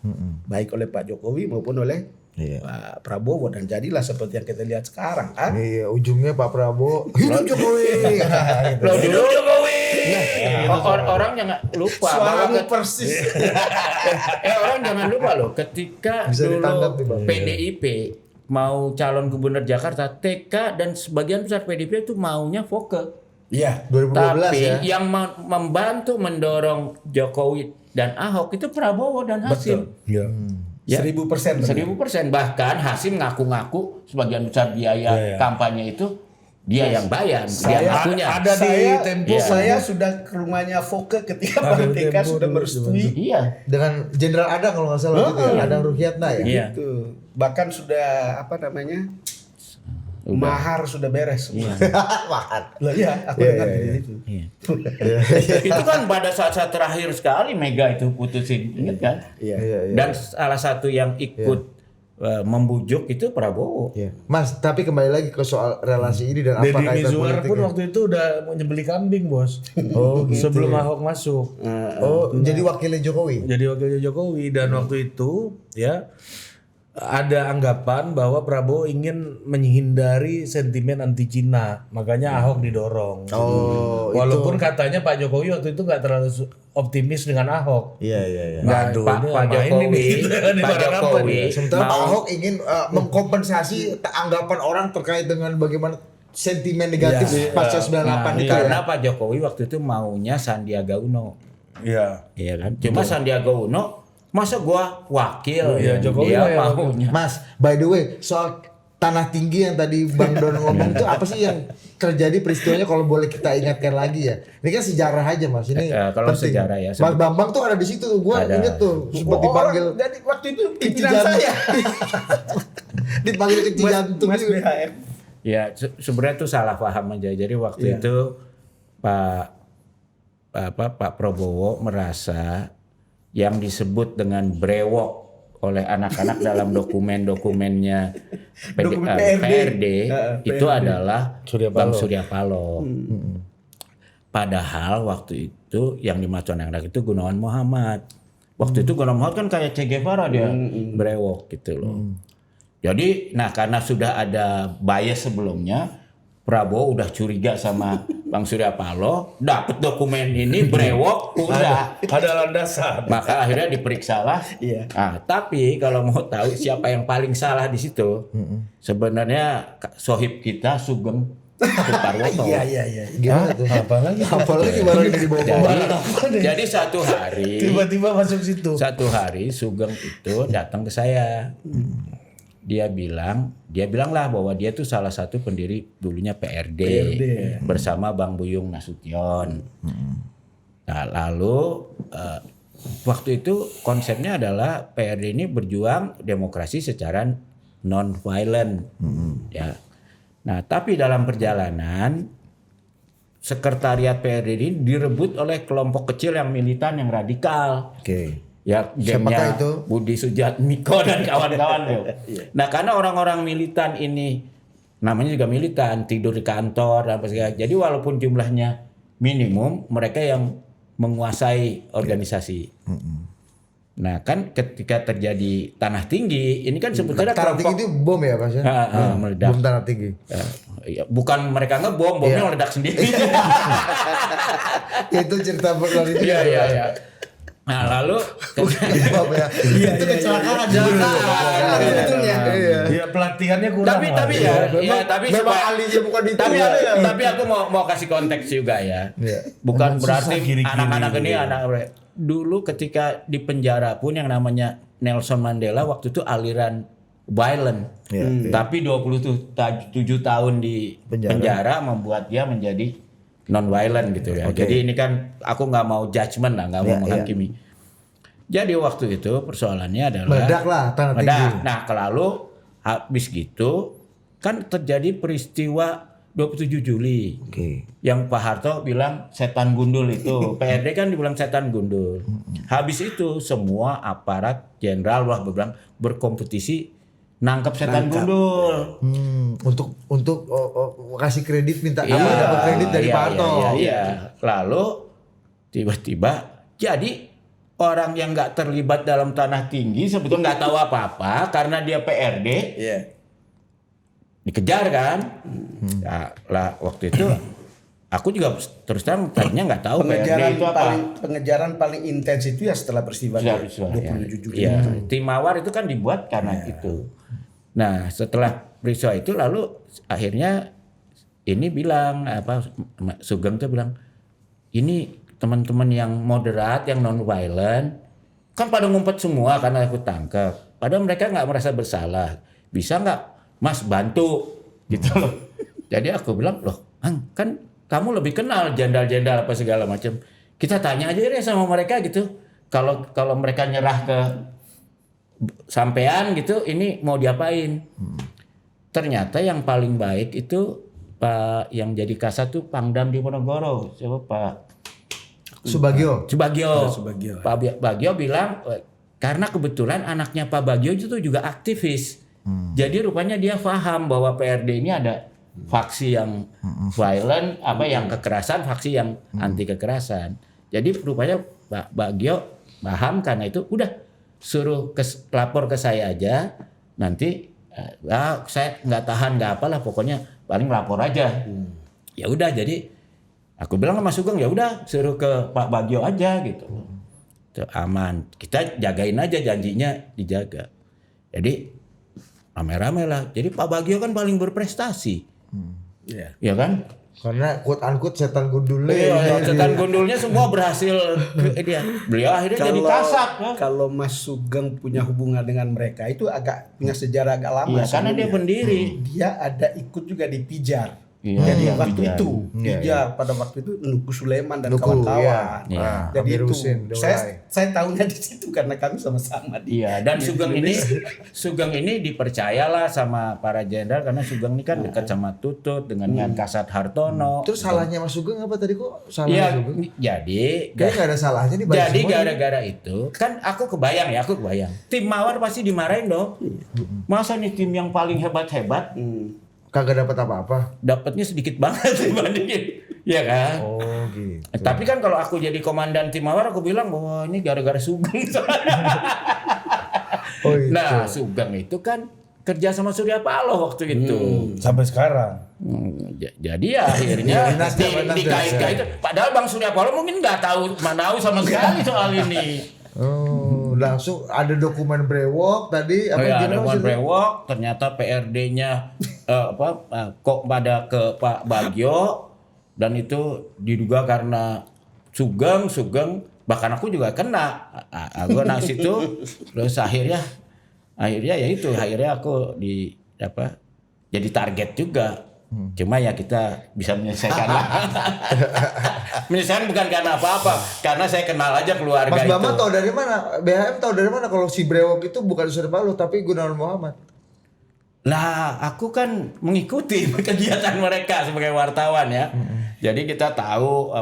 Speaker 2: Baik oleh Pak Jokowi maupun oleh Pak Prabowo. Dan jadilah seperti yang kita lihat sekarang kan.
Speaker 3: Iya, ujungnya Pak Prabowo hidup Jokowi.
Speaker 1: Hidup Jokowi. Orang jangan lupa
Speaker 2: Suaramu
Speaker 1: bahwa
Speaker 2: persis.
Speaker 1: orang jangan lupa loh ketika
Speaker 3: Bisa ditangkap nih,
Speaker 1: dulu
Speaker 3: Bang.
Speaker 1: PDIP mau calon gubernur Jakarta, TK dan sebagian besar PDIP itu maunya Foke.
Speaker 2: Iya.
Speaker 3: 2012
Speaker 1: Tapi
Speaker 3: ya.
Speaker 1: yang membantu mendorong Jokowi dan Ahok itu Prabowo dan Hasim.
Speaker 4: ya.
Speaker 1: Ya.
Speaker 2: 1000%.
Speaker 1: 1000%. Bahkan Hasim ngaku-ngaku sebagian besar biaya kampanye itu dia yang bayar. Dia ngakunya.
Speaker 4: Ada di Tempo.
Speaker 2: Saya sudah ke rumahnya Foke ketika Bang TK sudah merestui.
Speaker 1: Iya.
Speaker 3: Dengan Jenderal Adang kalau nggak salah gitu ya. Adang Ruhyatna ya.
Speaker 1: Iya.
Speaker 2: Gitu. Bahkan sudah mahar sudah beres semua.
Speaker 3: Mahar.
Speaker 2: Loh iya, aku dengar itu.
Speaker 1: Iya. Itu kan pada saat-saat terakhir sekali Mega itu putusin, ingat kan?
Speaker 2: Iya.
Speaker 1: Dan salah satu yang ikut membujuk itu Prabowo.
Speaker 3: Iya. Mas, tapi kembali lagi ke soal relasi ini dan apa
Speaker 4: Deddy
Speaker 3: kaitan
Speaker 4: Mizwar pun
Speaker 3: politiknya.
Speaker 4: waktu itu udah mau nyembeli kambing, Bos.
Speaker 3: Oh, gitu
Speaker 4: Sebelum
Speaker 3: ya.
Speaker 4: Ahok masuk.
Speaker 3: Oh, jadi wakilnya Jokowi.
Speaker 4: Jadi wakilnya Jokowi dan waktu itu ya ada anggapan bahwa Prabowo ingin menghindari sentimen anti Cina, makanya Ahok didorong. Walaupun katanya Pak Jokowi waktu itu nggak terlalu optimis dengan Ahok.
Speaker 3: Iya.
Speaker 4: Waduh,
Speaker 1: Pak
Speaker 4: ini
Speaker 1: Jokowi,
Speaker 4: ini
Speaker 1: Pak
Speaker 4: barang apa
Speaker 1: Jokowi
Speaker 4: nih?
Speaker 3: Sementara Pak Ahok ingin mengkompensasi anggapan orang terkait dengan bagaimana sentimen negatif pasca 98 itu.
Speaker 1: karena Pak Jokowi waktu itu maunya Sandiaga Uno.
Speaker 4: Iya.
Speaker 1: Iya kan? Cuma Sandiaga Uno masa gua wakil,
Speaker 4: Iya, Jokowi
Speaker 1: dia
Speaker 4: yang
Speaker 1: maunya.
Speaker 3: Mas, by the way, soal tanah tinggi yang tadi Bang Don ngomong itu apa sih yang terjadi peristiwanya kalau boleh kita ingatkan lagi ya? Ini kan sejarah aja Mas. Ini
Speaker 1: kalau
Speaker 3: penting.
Speaker 1: sejarah ya,
Speaker 3: Mas Bambang tuh ada di situ. Gua
Speaker 1: Ada.
Speaker 3: inget tuh sempat dipanggil
Speaker 2: Jadi waktu itu pimpinan
Speaker 3: kecijan.
Speaker 2: saya.
Speaker 3: dipanggil kecil jantung
Speaker 2: Mas
Speaker 3: juga.
Speaker 2: BHM.
Speaker 1: Ya sebenarnya itu salah paham aja. Jadi waktu itu Pak Prabowo merasa yang disebut dengan brewok oleh anak-anak dalam dokumen-dokumennya
Speaker 2: Dokumen
Speaker 1: PRD itu
Speaker 2: PRD.
Speaker 1: adalah
Speaker 4: Surya
Speaker 1: Bang
Speaker 4: Paloh.
Speaker 1: Surya Paloh. Padahal waktu itu yang dimaksud anak-anak itu Gunawan Muhammad. Waktu itu Gunawan Muhammad kan kayak Che Guevara dia brewok gitu loh. Jadi karena sudah ada bias sebelumnya, Prabowo udah curiga sama Bang Surya Paloh, dapat dokumen ini brewok udah.
Speaker 4: Ada landasan.
Speaker 1: Maka akhirnya diperiksa lah.
Speaker 2: Iya.
Speaker 1: Nah, tapi kalau mau tahu siapa yang paling salah di situ, sebenarnya sohib kita Sugeng Suparwoto.
Speaker 2: Iya.
Speaker 3: Gimana tuh? Apalagi baru ini dibawa-bawa.
Speaker 1: Jadi satu hari,
Speaker 4: Tiba-tiba masuk situ.
Speaker 1: Sugeng itu datang ke saya. Dia bilang lah bahwa dia tuh salah satu pendiri dulunya PRD. Bersama Bang Buyung Nasution. Nah, lalu waktu itu konsepnya adalah PRD ini berjuang demokrasi secara non-violent. Ya. Nah, tapi dalam perjalanan sekretariat PRD ini direbut oleh kelompok kecil yang militan yang radikal.
Speaker 3: Oke.
Speaker 1: Ya,
Speaker 3: Siapakah
Speaker 1: gamenya
Speaker 3: itu?
Speaker 1: Budi Sujatmiko dan kawan-kawan. Nah, karena orang-orang militan ini namanya juga militan, tidur di kantor dan apa segala. Jadi walaupun jumlahnya minimum, mereka yang menguasai organisasi. Nah, kan ketika terjadi tanah tinggi, ini kan sebetulnya
Speaker 3: Tanah tinggi itu bom ya Mas ya?
Speaker 1: meledak.
Speaker 3: Bom tanah tinggi.
Speaker 1: Ya, bukan mereka ngebom, bomnya meledak sendiri.
Speaker 3: Itu cerita berlari itu.
Speaker 1: Iya. Nah, lalu
Speaker 3: Bom ya. Itu kecelakaan.
Speaker 2: Sebetulnya.
Speaker 4: Iya, pelatihannya kurang.
Speaker 1: tapi tapi
Speaker 3: Memang
Speaker 1: supaya-
Speaker 3: ahlinya bukan itu.
Speaker 1: tapi aku mau kasih konteks juga ya. Bukan
Speaker 4: Emang
Speaker 1: berarti
Speaker 4: susah kiri-kiri
Speaker 1: anak-anak
Speaker 4: gitu
Speaker 1: ini
Speaker 4: ya.
Speaker 1: dulu ketika di penjara pun yang namanya Nelson Mandela waktu itu aliran violent. Tapi 27 tahun di penjara membuat dia menjadi non violent gitu ya. Jadi ini kan aku nggak mau judgement lah, nggak mau menghakimi. Jadi waktu itu persoalannya adalah
Speaker 3: Meledak lah tanah tinggi.
Speaker 1: meledak. Nah, lalu habis gitu kan terjadi peristiwa 27 Juli. Yang Pak Harto bilang setan gundul itu. PRD kan dibilang setan gundul. Habis itu semua aparat jenderal bilang berkompetisi nangkep setan gundul.
Speaker 3: Untuk kasih kredit minta dapat kredit dari Pak Harto.
Speaker 1: Iya. Lalu tiba-tiba jadi orang yang nggak terlibat dalam tanah tinggi sebetulnya nggak tahu apa-apa karena dia PRD.
Speaker 2: Iya.
Speaker 1: Dikejar kan. Nah, lah waktu itu aku juga terus terang tadinya nggak tahu PRD itu apa.
Speaker 2: Pengejaran paling intens itu ya setelah peristiwa
Speaker 1: Sudah,
Speaker 2: 27 Juli.
Speaker 1: ya. Tim Mawar itu kan dibuat karena itu. Nah, setelah peristiwa itu lalu akhirnya ini bilang Sugeng tuh bilang ini teman-teman yang moderat, yang non violent kan pada ngumpet semua karena aku tangkap. Padahal mereka nggak merasa bersalah. Bisa nggak Mas bantu gitu loh. Jadi aku bilang loh, kan kamu lebih kenal jenderal-jenderal apa segala macam. Kita tanya aja deh sama mereka gitu. Kalau mereka nyerah ke sampean gitu, ini mau diapain? Ternyata yang paling baik itu Pak yang jadi kasat tuh Pangdam Diponegoro, siapa Pak
Speaker 3: Subagio.
Speaker 1: Pak Bagio bilang karena kebetulan anaknya Pak Bagio itu tuh juga aktivis. Jadi rupanya dia paham bahwa PRD ini ada faksi yang violent, yang kekerasan, faksi yang anti kekerasan. Jadi rupanya Pak Bagio paham karena itu udah suruh lapor ke saya aja. nanti saya nggak tahan nggak apalah, pokoknya paling lapor aja. Ya udah, jadi aku bilang sama Sugeng, ya udah suruh ke Pak Bagio aja gitu. Tuh, aman, kita jagain aja, janjinya dijaga. Jadi rame-rame lah. Jadi Pak Bagio kan paling berprestasi, ya kan?
Speaker 3: Karena quote unquote setan gundulnya.
Speaker 1: Iya, setan gundulnya semua berhasil dia. Beliau akhirnya jadi kasat.
Speaker 2: Kalau Mas Sugeng punya hubungan dengan mereka itu agak punya sejarah agak lama.
Speaker 1: Iya, karena dia pendiri.
Speaker 2: Dia ada ikut juga di Pijar.
Speaker 1: Iya,
Speaker 2: Jadi
Speaker 1: iya,
Speaker 2: waktu
Speaker 1: Pijar.
Speaker 2: itu Pijar pada waktu itu Nuku Sulaiman dan
Speaker 3: Nuku,
Speaker 2: kawan-kawan.
Speaker 1: iya.
Speaker 2: Jadi
Speaker 3: Amir
Speaker 2: itu
Speaker 3: Husin,
Speaker 2: saya tahunya di situ karena kami sama-sama di.
Speaker 1: Iya, dan Sugeng ini dipercayalah sama para jenderal, karena Sugeng ini kan dekat sama Tutut dengan Yan Kasat Hartono.
Speaker 3: Terus salahnya Mas Sugeng apa tadi kok?
Speaker 1: Iya,
Speaker 3: Salahnya Sugeng?
Speaker 1: jadi
Speaker 3: Kayaknya nggak ada salahnya nih.
Speaker 1: jadi gara-gara itu kan aku kebayang. Tim Mawar pasti dimarahin dong. Masa nih tim yang paling hebat-hebat
Speaker 3: Kagak dapat apa-apa.
Speaker 1: dapatnya sedikit banget dibandingin, ya kan?
Speaker 3: Oh gitu.
Speaker 1: Tapi kan kalau aku jadi komandan tim Mawar, aku bilang bahwa ini gara-gara Sugeng.
Speaker 3: Oh gitu.
Speaker 1: Nah, Sugeng itu kan kerja sama Surya Paloh waktu itu.
Speaker 4: Sampai sekarang.
Speaker 1: Jadi ya akhirnya dikait-kait. Padahal Bang Surya Paloh mungkin nggak tahu sama sekali soal ini.
Speaker 3: Oh, langsung ada dokumen brewok tadi
Speaker 1: Oh
Speaker 3: apa
Speaker 1: ya,
Speaker 3: gimana
Speaker 1: ada
Speaker 3: maksudnya?
Speaker 1: brewok, ternyata PRD-nya kok pada ke Pak Bagio, dan itu diduga karena Sugeng, bahkan aku juga kena. Aku kena situ, terus akhirnya aku jadi target juga. Cuma ya kita bisa menyelesaikan lah. Menyelesaikan bukan karena apa-apa, karena saya kenal aja keluarga
Speaker 3: Mas
Speaker 1: itu.
Speaker 3: Bambang tahu dari mana? BHM tahu dari mana kalau si brewok itu bukan Surya Paloh tapi Gunawan Muhammad?
Speaker 1: Lah, aku kan mengikuti kegiatan mereka sebagai wartawan ya. Jadi kita tahu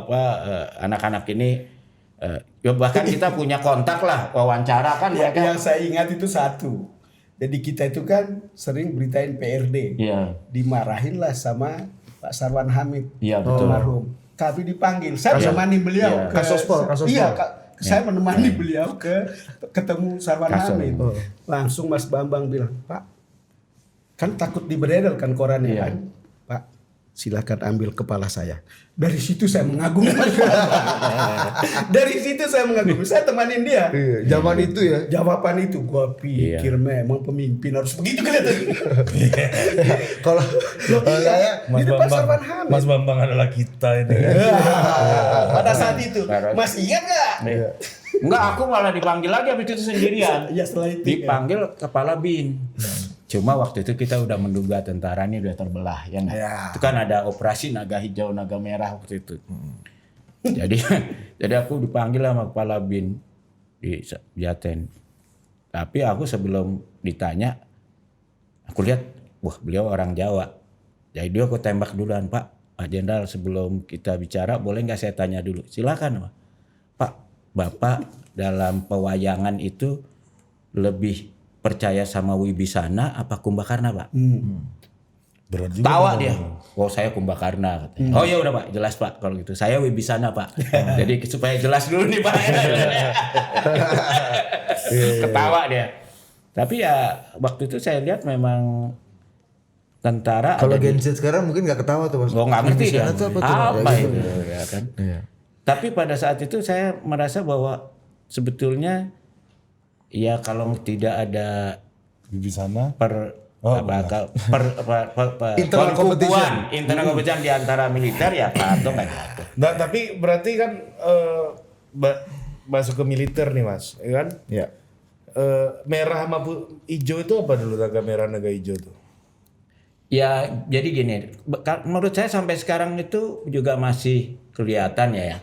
Speaker 1: anak-anak ini, ya bahkan kita punya kontak lah, wawancara kan mereka.
Speaker 2: Yang saya ingat itu satu. Jadi kita itu kan sering beritain PRD.
Speaker 1: Iya.
Speaker 2: Dimarahin lah sama Pak Sarwan Hamid.
Speaker 1: Iya, betul.
Speaker 2: Almarhum. Kami dipanggil. Saya menemani beliau
Speaker 1: Iya.
Speaker 2: ke
Speaker 3: Kasospol.
Speaker 2: Iya, saya menemani beliau ketemu Sarwan
Speaker 1: Kasos.
Speaker 2: Hamid. Langsung Mas Bambang bilang, "Pak, kan takut diberedel kan korannya
Speaker 1: Iya.
Speaker 2: kan? Pak, silakan ambil kepala saya." Dari situ saya mengagumi Mas Bambang. Dari situ saya mengagumi. Saya temanin dia.
Speaker 3: Iya, zaman itu ya.
Speaker 2: Jawaban itu gua pikir memang pemimpin harus begitu kelihatan.
Speaker 3: Kalau saya
Speaker 2: Di depan Sarwan Hamid.
Speaker 4: Mas Bambang adalah kita ini.
Speaker 2: Pada saat itu, Mas ingat nggak?
Speaker 1: Enggak, aku malah dipanggil lagi habis itu sendirian.
Speaker 2: Ya setelah itu.
Speaker 1: Dipanggil kepala BIN. Cuma waktu itu kita udah menduga tentara ini udah terbelah, ya nggak?
Speaker 2: Ya.
Speaker 1: Itu kan ada operasi naga hijau, naga merah waktu itu. Jadi aku dipanggil sama kepala BIN di Jaten. Tapi aku sebelum ditanya, aku lihat, wah beliau orang Jawa. Jadi aku tembak duluan, Pak Jenderal, sebelum kita bicara boleh nggak saya tanya dulu? Silakan, Pak. Bapak dalam pewayangan itu lebih percaya sama Wibisana apa Kumbakarna, Pak?
Speaker 4: Berat juga.
Speaker 1: Tawa dia. Oh, saya Kumbakarna katanya. Oh ya udah, Pak, jelas Pak kalau gitu. Saya Wibisana, Pak. Jadi supaya jelas dulu nih, Pak. Ketawa dia. Tapi ya waktu itu saya lihat memang tentara
Speaker 3: kalau
Speaker 1: ada
Speaker 3: Gen Z sekarang mungkin nggak ketawa tuh Mas.
Speaker 1: Oh, nggak ngerti
Speaker 3: Wibisana
Speaker 1: kan?
Speaker 3: tuh apa tuh?
Speaker 1: Apa
Speaker 3: Ya,
Speaker 1: itu?
Speaker 3: gitu.
Speaker 1: Ya kan?
Speaker 3: Iya.
Speaker 1: Tapi pada saat itu saya merasa bahwa sebetulnya ya kalau tidak ada
Speaker 4: di sana.
Speaker 3: Internal competition.
Speaker 1: internal competition di antara militer ya atau nggak jatuh.
Speaker 4: Nah, tapi berarti kan masuk ke militer nih Mas, ya kan?
Speaker 3: Ya.
Speaker 4: Merah sama hijau itu apa dulu, naga merah naga hijau tuh?
Speaker 1: Ya jadi gini, menurut saya sampai sekarang itu juga masih kelihatan ya.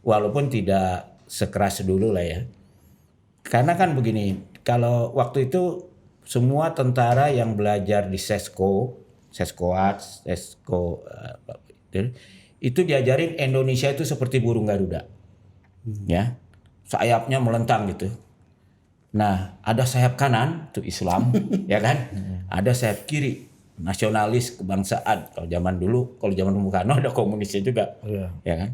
Speaker 1: Walaupun tidak sekeras dulu lah ya. Karena kan begini, kalau waktu itu semua tentara yang belajar di Seskoat, itu diajarin Indonesia itu seperti burung Garuda. Ya. Sayapnya melentang gitu. Nah, ada sayap kanan itu Islam, ya kan? Ada sayap kiri nasionalis kebangsaan. Kalau zaman Bung Karno ada komunisnya juga, ya kan?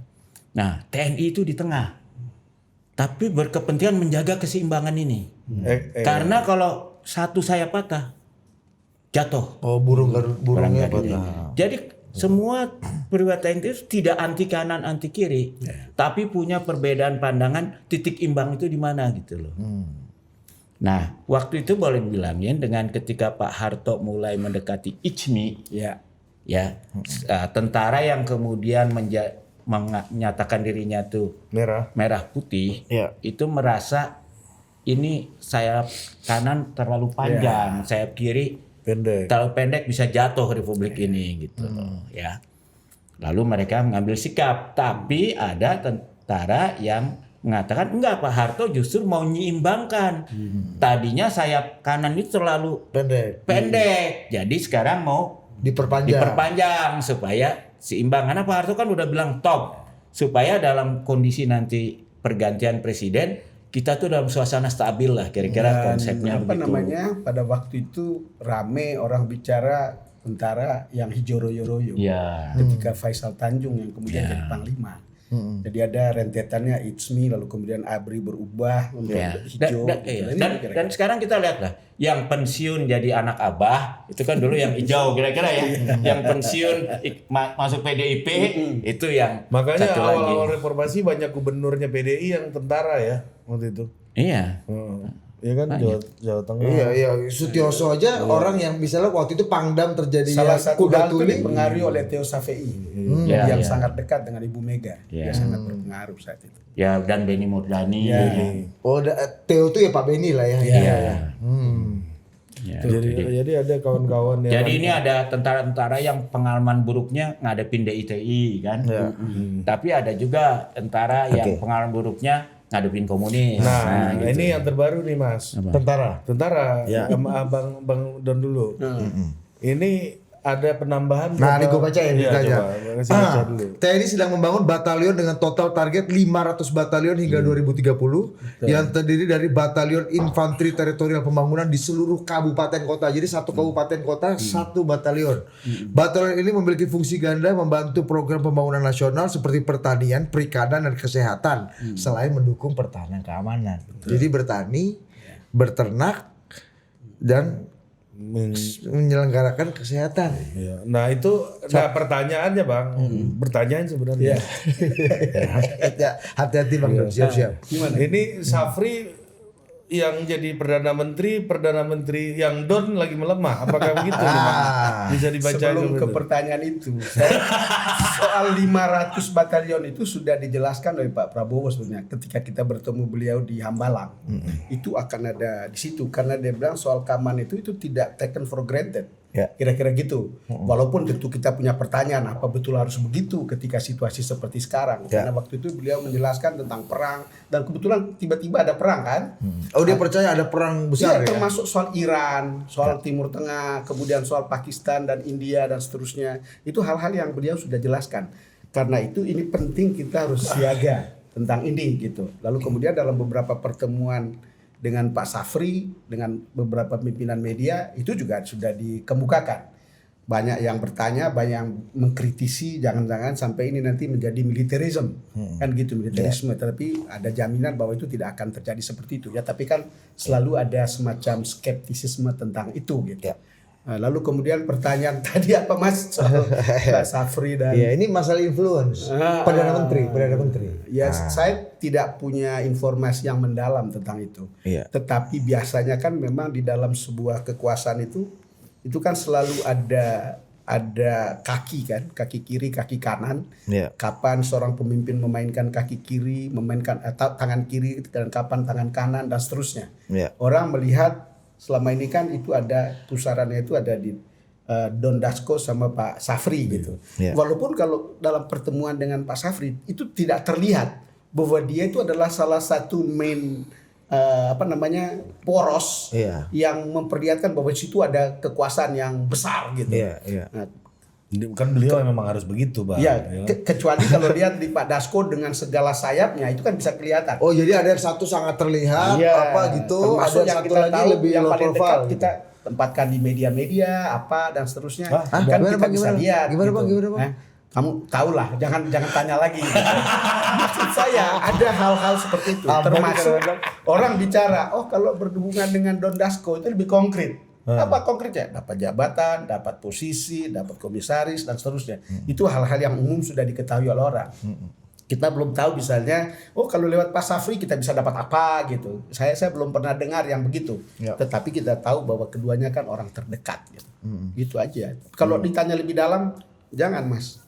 Speaker 1: Nah, TNI itu di tengah. Tapi berkepentingan menjaga keseimbangan ini. Karena kalau satu sayap patah, jatuh.
Speaker 3: Oh, burungnya
Speaker 1: Barangkali.
Speaker 3: patah.
Speaker 1: Jadi semua perwira TNI itu tidak anti kanan anti kiri, tapi punya perbedaan pandangan titik imbang itu di mana gitu loh. Nah, waktu itu boleh bilangin dengan ketika Pak Harto mulai mendekati ICMI, tentara yang kemudian menyatakan dirinya tuh merah putih, itu merasa ini sayap kanan terlalu panjang, sayap kiri terlalu pendek, bisa jatuh Republik ini gitu loh, ya. Lalu mereka mengambil sikap, tapi ada tentara yang mengatakan enggak, Pak Harto justru mau menyeimbangkan. Tadinya sayap kanan itu terlalu pendek. Jadi sekarang mau diperpanjang supaya seimbang. Karena Pak Harto kan udah bilang top, supaya dalam kondisi nanti pergantian presiden kita tuh dalam suasana stabil lah, kira-kira konsepnya begitu.
Speaker 2: Pada waktu itu rame orang bicara tentara yang hijau royo-royo. Ketika Faisal Tanjung yang kemudian jadi panglima. Jadi ada rentetannya ICMI, lalu kemudian ABRI berubah menjadi hijau.
Speaker 1: Dan sekarang kita lihat lah, yang pensiun jadi anak abah itu kan dulu yang hijau kira-kira ya. Yang pensiun masuk PDIP itu yang
Speaker 4: makanya
Speaker 1: satu lagi.
Speaker 4: awal-awal reformasi banyak gubernurnya PDI yang tentara ya waktu itu.
Speaker 1: Iya.
Speaker 4: Iya kan, Jawa Tengah.
Speaker 3: Iya, Sutioso aja orang yang misalnya waktu itu Pangdam terjadi
Speaker 2: Salah satu
Speaker 3: kuda
Speaker 2: hal itu
Speaker 3: tuli.
Speaker 2: dipengaruhi oleh Theo Safei yang sangat dekat dengan Ibu Mega. Dia sangat berpengaruh saat itu.
Speaker 1: Ya, dan Benny Murdani.
Speaker 3: Oh, Theo itu ya Pak Beni lah ya.
Speaker 4: Jadi ada kawan-kawan yang
Speaker 1: Jadi ini ada tentara-tentara yang pengalaman buruknya ngadepin DITI kan. Tapi ada juga tentara yang pengalaman buruknya ngadepin komunis.
Speaker 4: Nah,
Speaker 1: gitu.
Speaker 4: ini yang terbaru nih Mas. Tentara. Sama Bang Don dulu. Ini ada penambahan.
Speaker 3: Nah, ini gue baca ya ditanya.
Speaker 4: Kasih baca dulu.
Speaker 3: TNI sedang membangun batalion dengan total target 500 batalion hingga 2030 yang terdiri dari batalion infanteri teritorial pembangunan di seluruh kabupaten kota. Jadi satu kabupaten kota satu batalion. Batalion ini memiliki fungsi ganda membantu program pembangunan nasional seperti pertanian, perikanan dan kesehatan selain mendukung pertahanan keamanan. Jadi bertani, berternak dan menyelenggarakan kesehatan.
Speaker 4: Nah itu pertanyaannya Bang, pertanyaan sebenarnya.
Speaker 3: Hati-hati Bang, siap-siap.
Speaker 4: Ini Safri yang jadi perdana menteri yang Don lagi melemah. Apakah begitu? Bisa dibaca
Speaker 2: sebelum ke pertanyaan itu. Soal 500 batalion itu sudah dijelaskan oleh Pak Prabowo sebenarnya ketika kita bertemu beliau di Hambalang. Itu akan ada di situ karena dia bilang soal keamanan itu tidak taken for granted. Kira-kira gitu. Walaupun tentu kita punya pertanyaan apa betul harus begitu ketika situasi seperti sekarang. Karena waktu itu beliau menjelaskan tentang perang dan kebetulan tiba-tiba ada perang kan.
Speaker 3: Oh, dia percaya ada perang besar ya?
Speaker 2: Termasuk soal Iran, soal Timur Tengah, kemudian soal Pakistan dan India dan seterusnya. Itu hal-hal yang beliau sudah jelaskan. Karena itu ini penting kita harus siaga tentang ini gitu. Lalu kemudian dalam beberapa pertemuan dengan Pak Safri, dengan beberapa pimpinan media, itu juga sudah dikemukakan. Banyak yang bertanya, banyak yang mengkritisi, jangan-jangan sampai ini nanti menjadi militerisme. Kan gitu, militerisme. Tapi ada jaminan bahwa itu tidak akan terjadi seperti itu. Ya, tapi kan selalu ada semacam skeptisisme tentang itu gitu. Nah, lalu kemudian pertanyaan tadi apa Mas soal Pak Safri dan
Speaker 3: ini masalah influence Perdana Menteri.
Speaker 2: Ya, saya tidak punya informasi yang mendalam tentang itu. Tetapi biasanya kan memang di dalam sebuah kekuasaan itu kan selalu ada kaki kan, kaki kiri, kaki kanan. Kapan seorang pemimpin memainkan kaki kiri, memainkan tangan kiri dan kapan tangan kanan dan seterusnya. Orang melihat selama ini kan itu ada pusarannya itu ada di Don Dasko sama Pak Safri gitu. Walaupun kalau dalam pertemuan dengan Pak Safri itu tidak terlihat bahwa dia itu adalah salah satu main poros yang memperlihatkan bahwa situ ada kekuasaan yang besar gitu. Nah,
Speaker 4: kan beliau memang harus begitu Bang.
Speaker 2: Kecuali kalau lihat di Pak Dasko dengan segala sayapnya itu kan bisa kelihatan.
Speaker 3: Oh, jadi ada yang satu sangat terlihat apa gitu,
Speaker 2: termasuk
Speaker 3: ada
Speaker 2: yang
Speaker 3: satu
Speaker 2: kita
Speaker 3: lagi
Speaker 2: tahu
Speaker 3: lebih
Speaker 2: yang
Speaker 3: low
Speaker 2: paling
Speaker 3: profile
Speaker 2: dekat
Speaker 3: gitu.
Speaker 2: kita tempatkan di media-media apa dan seterusnya.
Speaker 3: Gimana,
Speaker 2: Kan kita
Speaker 3: Bang?
Speaker 2: bisa lihat.
Speaker 3: Gimana,
Speaker 2: gitu.
Speaker 3: Bang?
Speaker 2: Kamu tahulah, jangan tanya lagi. Maksud saya ada hal-hal seperti itu. Termasuk orang bicara, oh kalau berhubungan dengan Don Dasko itu lebih konkret. Apa konkretnya? Dapat jabatan, dapat posisi, dapat komisaris dan seterusnya. Itu hal-hal yang umum sudah diketahui oleh orang. Kita belum tahu misalnya, oh kalau lewat Pak Safri kita bisa dapat apa gitu. Saya belum pernah dengar yang begitu. Tetapi kita tahu bahwa keduanya kan orang terdekat gitu. Gitu aja. Kalau ditanya lebih dalam, jangan Mas.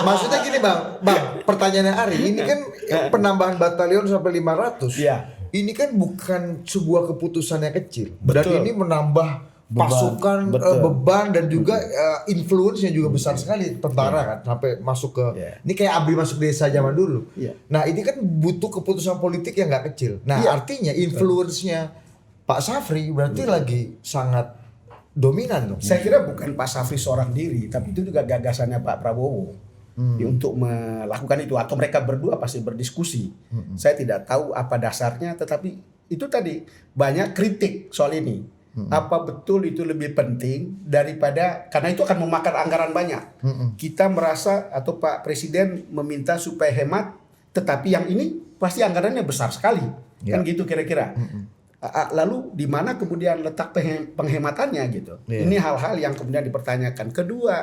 Speaker 3: Maksudnya gini bang, pertanyaannya Ari, ini kan penambahan batalion sampai 500.
Speaker 2: Iya.
Speaker 3: Ini kan bukan sebuah keputusan yang kecil.
Speaker 2: Betul.
Speaker 3: Dan ini menambah pasukan, beban dan juga influence-nya juga besar sekali tentara kan sampai masuk ke ini kayak ABRI masuk desa zaman dulu. Nah, ini kan butuh keputusan politik yang nggak kecil. Nah, artinya influence-nya Pak Safri berarti lagi sangat dominan dong.
Speaker 2: Saya kira bukan Pak Safri seorang diri, tapi itu juga gagasannya Pak Prabowo untuk melakukan itu, atau mereka berdua pasti berdiskusi. Saya tidak tahu apa dasarnya, tetapi itu tadi banyak kritik soal ini. Apa betul itu lebih penting daripada, karena itu akan memakan anggaran banyak. Kita merasa atau Pak Presiden meminta supaya hemat, tetapi yang ini pasti anggarannya besar sekali. Kan gitu kira-kira. Lalu di mana kemudian letak penghematannya gitu. Ini hal-hal yang kemudian dipertanyakan. Kedua,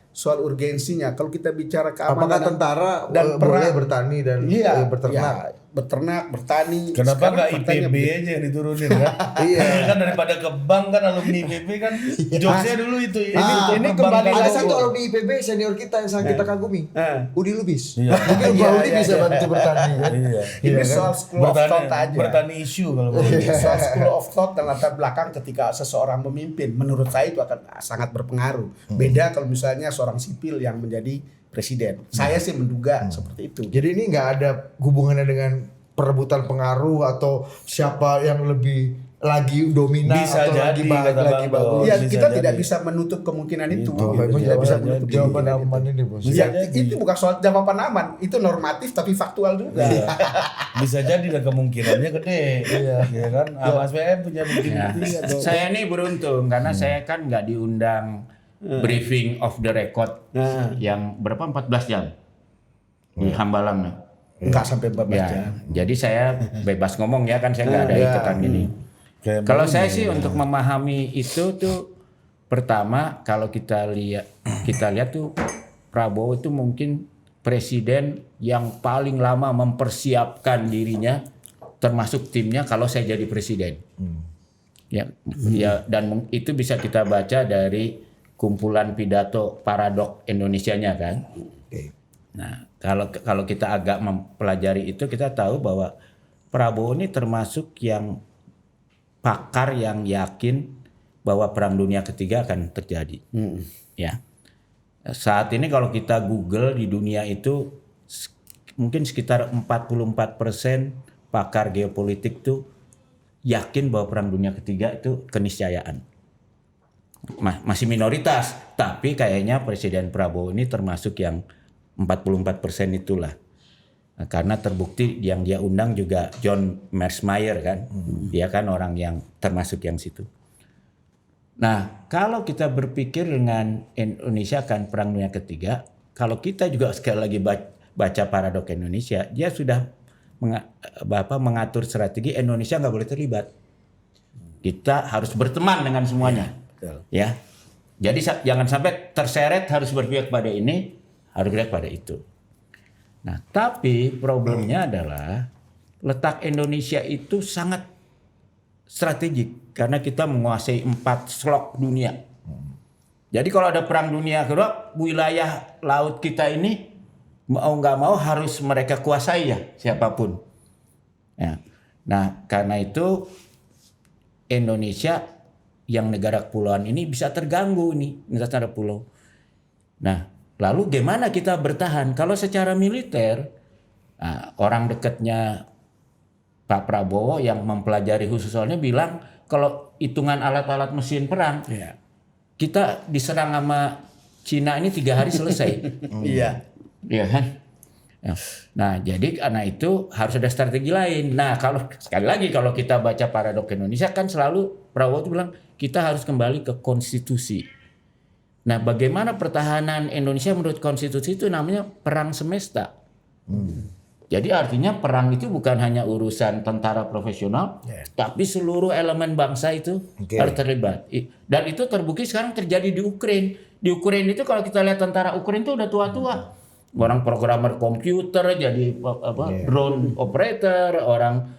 Speaker 2: soal urgensinya. Kalau kita bicara keamanan,
Speaker 3: apakah tentara
Speaker 2: dan
Speaker 3: boleh bertani dan berternak?
Speaker 2: Beternak, bertani.
Speaker 4: Kenapa nggak IPB aja yang diturunin kan? Iya kan, daripada ke bank kan, alumni IPB kan jokesnya dulu itu.
Speaker 2: Ini kembali
Speaker 3: ada satu alumni IPB senior kita yang sangat kita kagumi, Udi Lubis. Mungkin Pak Udi bisa bantu bertani kan?
Speaker 2: Ini soal school of thought aja.
Speaker 4: Bertani isu kalau
Speaker 2: soal school of thought dan latar belakang ketika seseorang memimpin, menurut saya itu akan sangat berpengaruh. Beda kalau misalnya seorang sipil yang menjadi presiden. Saya sih menduga seperti itu.
Speaker 3: Jadi ini nggak ada hubungannya dengan perebutan pengaruh atau siapa yang lebih lagi dominan
Speaker 4: bisa
Speaker 3: atau
Speaker 4: jadi,
Speaker 3: lagi bagus.
Speaker 2: Ya, kita tidak bisa menutup kemungkinan itu.
Speaker 3: Tidak bisa menutup jawaban aman ini, Bos.
Speaker 2: Ya, itu bukan soal jawaban aman, itu normatif tapi faktual juga.
Speaker 4: Bisa jadi lah, kemungkinannya gede. Iya kan? Mas PM punya bukti-bukti.
Speaker 1: Saya ini beruntung karena saya kan nggak diundang briefing of the record yang berapa 14 jam di Hambalang.
Speaker 2: Enggak sampai 14
Speaker 1: Ya,
Speaker 2: jam.
Speaker 1: jadi saya bebas ngomong ya kan, saya nggak ada ikutan gini. Kalau saya sih untuk memahami itu tuh, pertama kalau kita lihat tuh Prabowo itu mungkin presiden yang paling lama mempersiapkan dirinya termasuk timnya kalau saya jadi presiden. Ya, dan itu bisa kita baca dari kumpulan pidato Paradok Indonesianya kan. Nah, kalau kita agak mempelajari itu, kita tahu bahwa Prabowo ini termasuk yang pakar yang yakin bahwa Perang Dunia Ketiga akan terjadi. Ya. Saat ini kalau kita Google di dunia itu mungkin sekitar 44% pakar geopolitik tuh yakin bahwa Perang Dunia Ketiga itu keniscayaan. Masih minoritas, tapi kayaknya Presiden Prabowo ini termasuk yang 44% itulah. Nah, karena terbukti yang dia undang juga John Mearsheimer kan. Dia kan orang yang termasuk yang situ. Nah, kalau kita berpikir dengan Indonesia akan Perang Dunia Ketiga, kalau kita juga sekali lagi baca Paradok Indonesia, dia sudah mengatur strategi Indonesia nggak boleh terlibat. Kita harus berteman dengan semuanya. Ya, jadi jangan sampai terseret harus berpihak pada ini, harus berpihak pada itu. Nah, tapi problemnya adalah letak Indonesia itu sangat strategik karena kita menguasai 4 slot dunia. Jadi kalau ada perang dunia kedua, wilayah laut kita ini mau nggak mau harus mereka kuasai ya, siapapun. Ya. Nah, karena itu Indonesia yang negara kepulauan ini bisa terganggu nih, negara pulau. Nah, lalu gimana kita bertahan? Kalau secara militer, orang dekatnya Pak Prabowo yang mempelajari khusus soalnya bilang kalau hitungan alat-alat mesin perang, kita diserang sama Cina ini 3 hari selesai. Iya kan? Nah, jadi karena itu harus ada strategi lain. Nah, kalau sekali lagi kalau kita baca Paradok Indonesia kan selalu Prabowo itu bilang kita harus kembali ke konstitusi. Nah, bagaimana pertahanan Indonesia menurut konstitusi itu namanya perang semesta. Jadi artinya perang itu bukan hanya urusan tentara profesional, tapi seluruh elemen bangsa itu harus terlibat. Dan itu terbukti sekarang terjadi di Ukraina. Di Ukraina itu kalau kita lihat tentara Ukraina itu udah tua-tua. Orang programmer komputer jadi drone operator, orang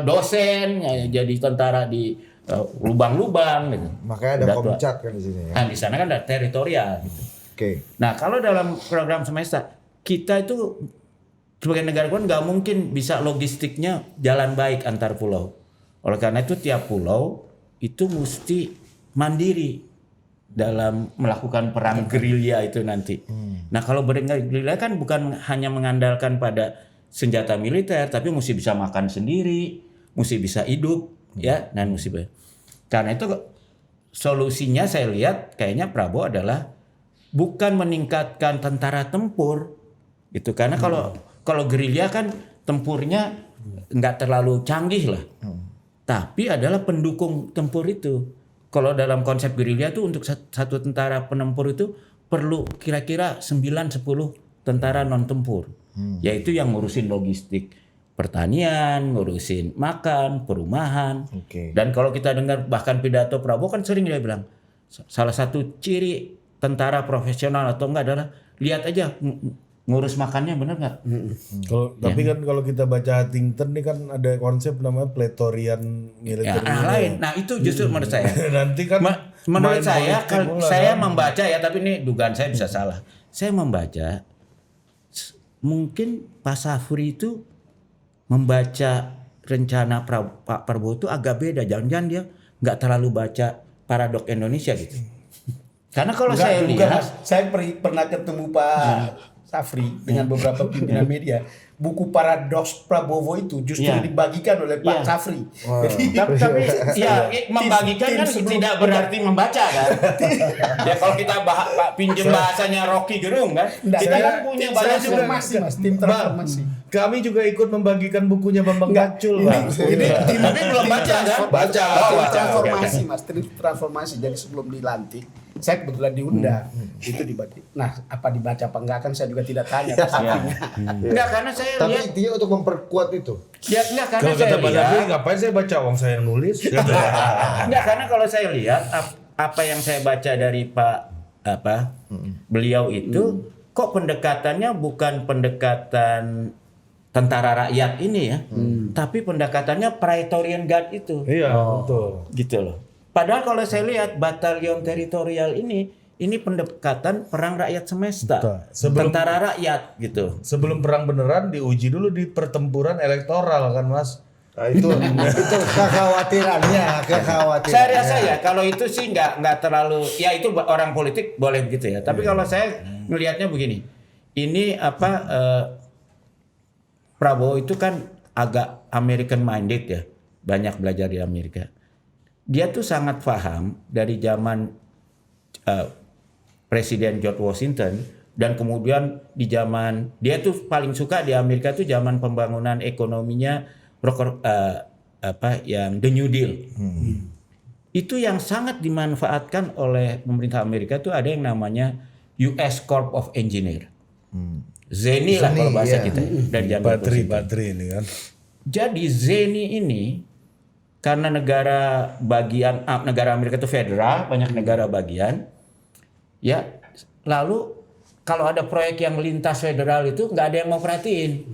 Speaker 1: dosen jadi tentara di lubang-lubang gitu.
Speaker 3: Makanya ada Komcat kan di sini ya.
Speaker 1: Nah, di sana kan ada teritorial gitu. Nah, kalau dalam program semesta kita itu sebagai negara kan nggak mungkin bisa logistiknya jalan baik antar pulau. Oleh karena itu tiap pulau itu mesti mandiri dalam melakukan perang gerilya itu nanti. Nah, kalau gerilya kan bukan hanya mengandalkan pada senjata militer, tapi mesti bisa makan sendiri, mesti bisa hidup, ya, dan mesti. Karena itu solusinya saya lihat kayaknya Prabowo adalah bukan meningkatkan tentara tempur, gitu. Karena kalau gerilya kan tempurnya nggak terlalu canggih lah, tapi adalah pendukung tempur itu. Kalau dalam konsep gerilya itu untuk satu tentara penempur itu perlu kira-kira 9-10 tentara non tempur, yaitu yang ngurusin logistik pertanian, ngurusin makan, perumahan. Dan kalau kita dengar bahkan pidato Prabowo kan sering dia bilang salah satu ciri tentara profesional atau enggak adalah lihat aja ngurus makannya bener nggak?
Speaker 4: Tapi kan kalau kita baca Huntington ini kan ada konsep namanya Praetorian military.
Speaker 1: Lain. Nah itu justru menurut saya.
Speaker 4: Nanti kan
Speaker 1: menurut saya kalau saya membaca ya, tapi ini dugaan saya bisa salah. Saya membaca mungkin Pak Safri itu membaca rencana Pak Prabowo itu agak beda. Jangan-jangan dia nggak terlalu baca Paradok Indonesia gitu. Karena kalau saya lihat,
Speaker 2: saya pernah ketemu Pak Safri dengan beberapa pimpinan media. Buku Paradoks Prabowo itu justru dibagikan oleh Pak Safri.
Speaker 1: Tapi ya membagikan kan tidak berarti membaca kan. Ya kalau kita pinjam bahasanya Rocky Gerung kan, kita kan punya banyak
Speaker 2: transformasi Mas, tim transformasi.
Speaker 4: Kami juga ikut membagikan bukunya Bambang Gacul, Bang.
Speaker 1: Tapi belum baca kan?
Speaker 2: Baca. Transformasi Mas, transformasi. Jadi sebelum dilantik, saya kebetulan diundang. Itu dibaca. Nah, apa dibaca apa enggak kan saya juga tidak tanya.
Speaker 1: Enggak, karena saya
Speaker 3: Tapi
Speaker 1: lihat
Speaker 3: intinya untuk memperkuat itu.
Speaker 1: Ya enggak, karena
Speaker 4: Kalau
Speaker 1: saya
Speaker 4: kata Pak Safri,
Speaker 1: lihat
Speaker 4: ngapain saya baca, wong saya yang nulis.
Speaker 1: enggak, karena kalau saya lihat apa yang saya baca dari Pak beliau itu kok pendekatannya bukan pendekatan tentara rakyat ini ya, tapi pendekatannya Praetorian Guard itu.
Speaker 4: Iya, betul.
Speaker 1: Gitu loh. Padahal kalau saya lihat batalion teritorial ini pendekatan perang rakyat semesta. Tentara rakyat gitu.
Speaker 4: Sebelum perang beneran diuji dulu di pertempuran elektoral kan, Mas.
Speaker 3: Nah, itu kekhawatirannya.
Speaker 1: Saya rasa ya kalau itu sih nggak terlalu, ya itu orang politik boleh begitu ya. Tapi kalau saya melihatnya begini, ini Prabowo itu kan agak American minded ya, banyak belajar di Amerika. Dia tuh sangat paham dari zaman Presiden George Washington, dan kemudian di zaman dia tuh paling suka di Amerika tuh zaman pembangunan ekonominya yang The New Deal. Itu yang sangat dimanfaatkan oleh pemerintah Amerika tuh ada yang namanya US Corps of Engineer. ZENI lah kalau bahasa kita dari zaman
Speaker 4: Bateri ini kan.
Speaker 1: Jadi ZENI ini karena negara Amerika itu federal, banyak negara bagian. Ya, lalu kalau ada proyek yang lintas federal itu nggak ada yang mau perhatiin.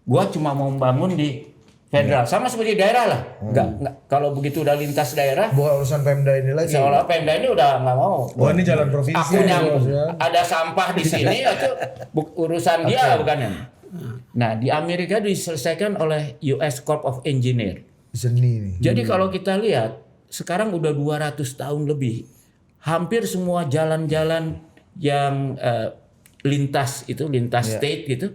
Speaker 1: Gua cuma mau membangun di federal, sama seperti daerah lah. Nggak, kalau begitu udah lintas daerah,
Speaker 3: bukan urusan Pemda ini lagi.
Speaker 1: Seolah Pemda ini udah nggak mau.
Speaker 4: Wah, ini jalan provinsi.
Speaker 1: Aku nyambung. Ada sampah di sini itu urusan dia bukan ya. Nah, di Amerika diselesaikan oleh US Corps of Engineer.
Speaker 3: Seni nih.
Speaker 1: Jadi kalau kita lihat sekarang udah 200 tahun lebih, hampir semua jalan-jalan yang lintas state gitu,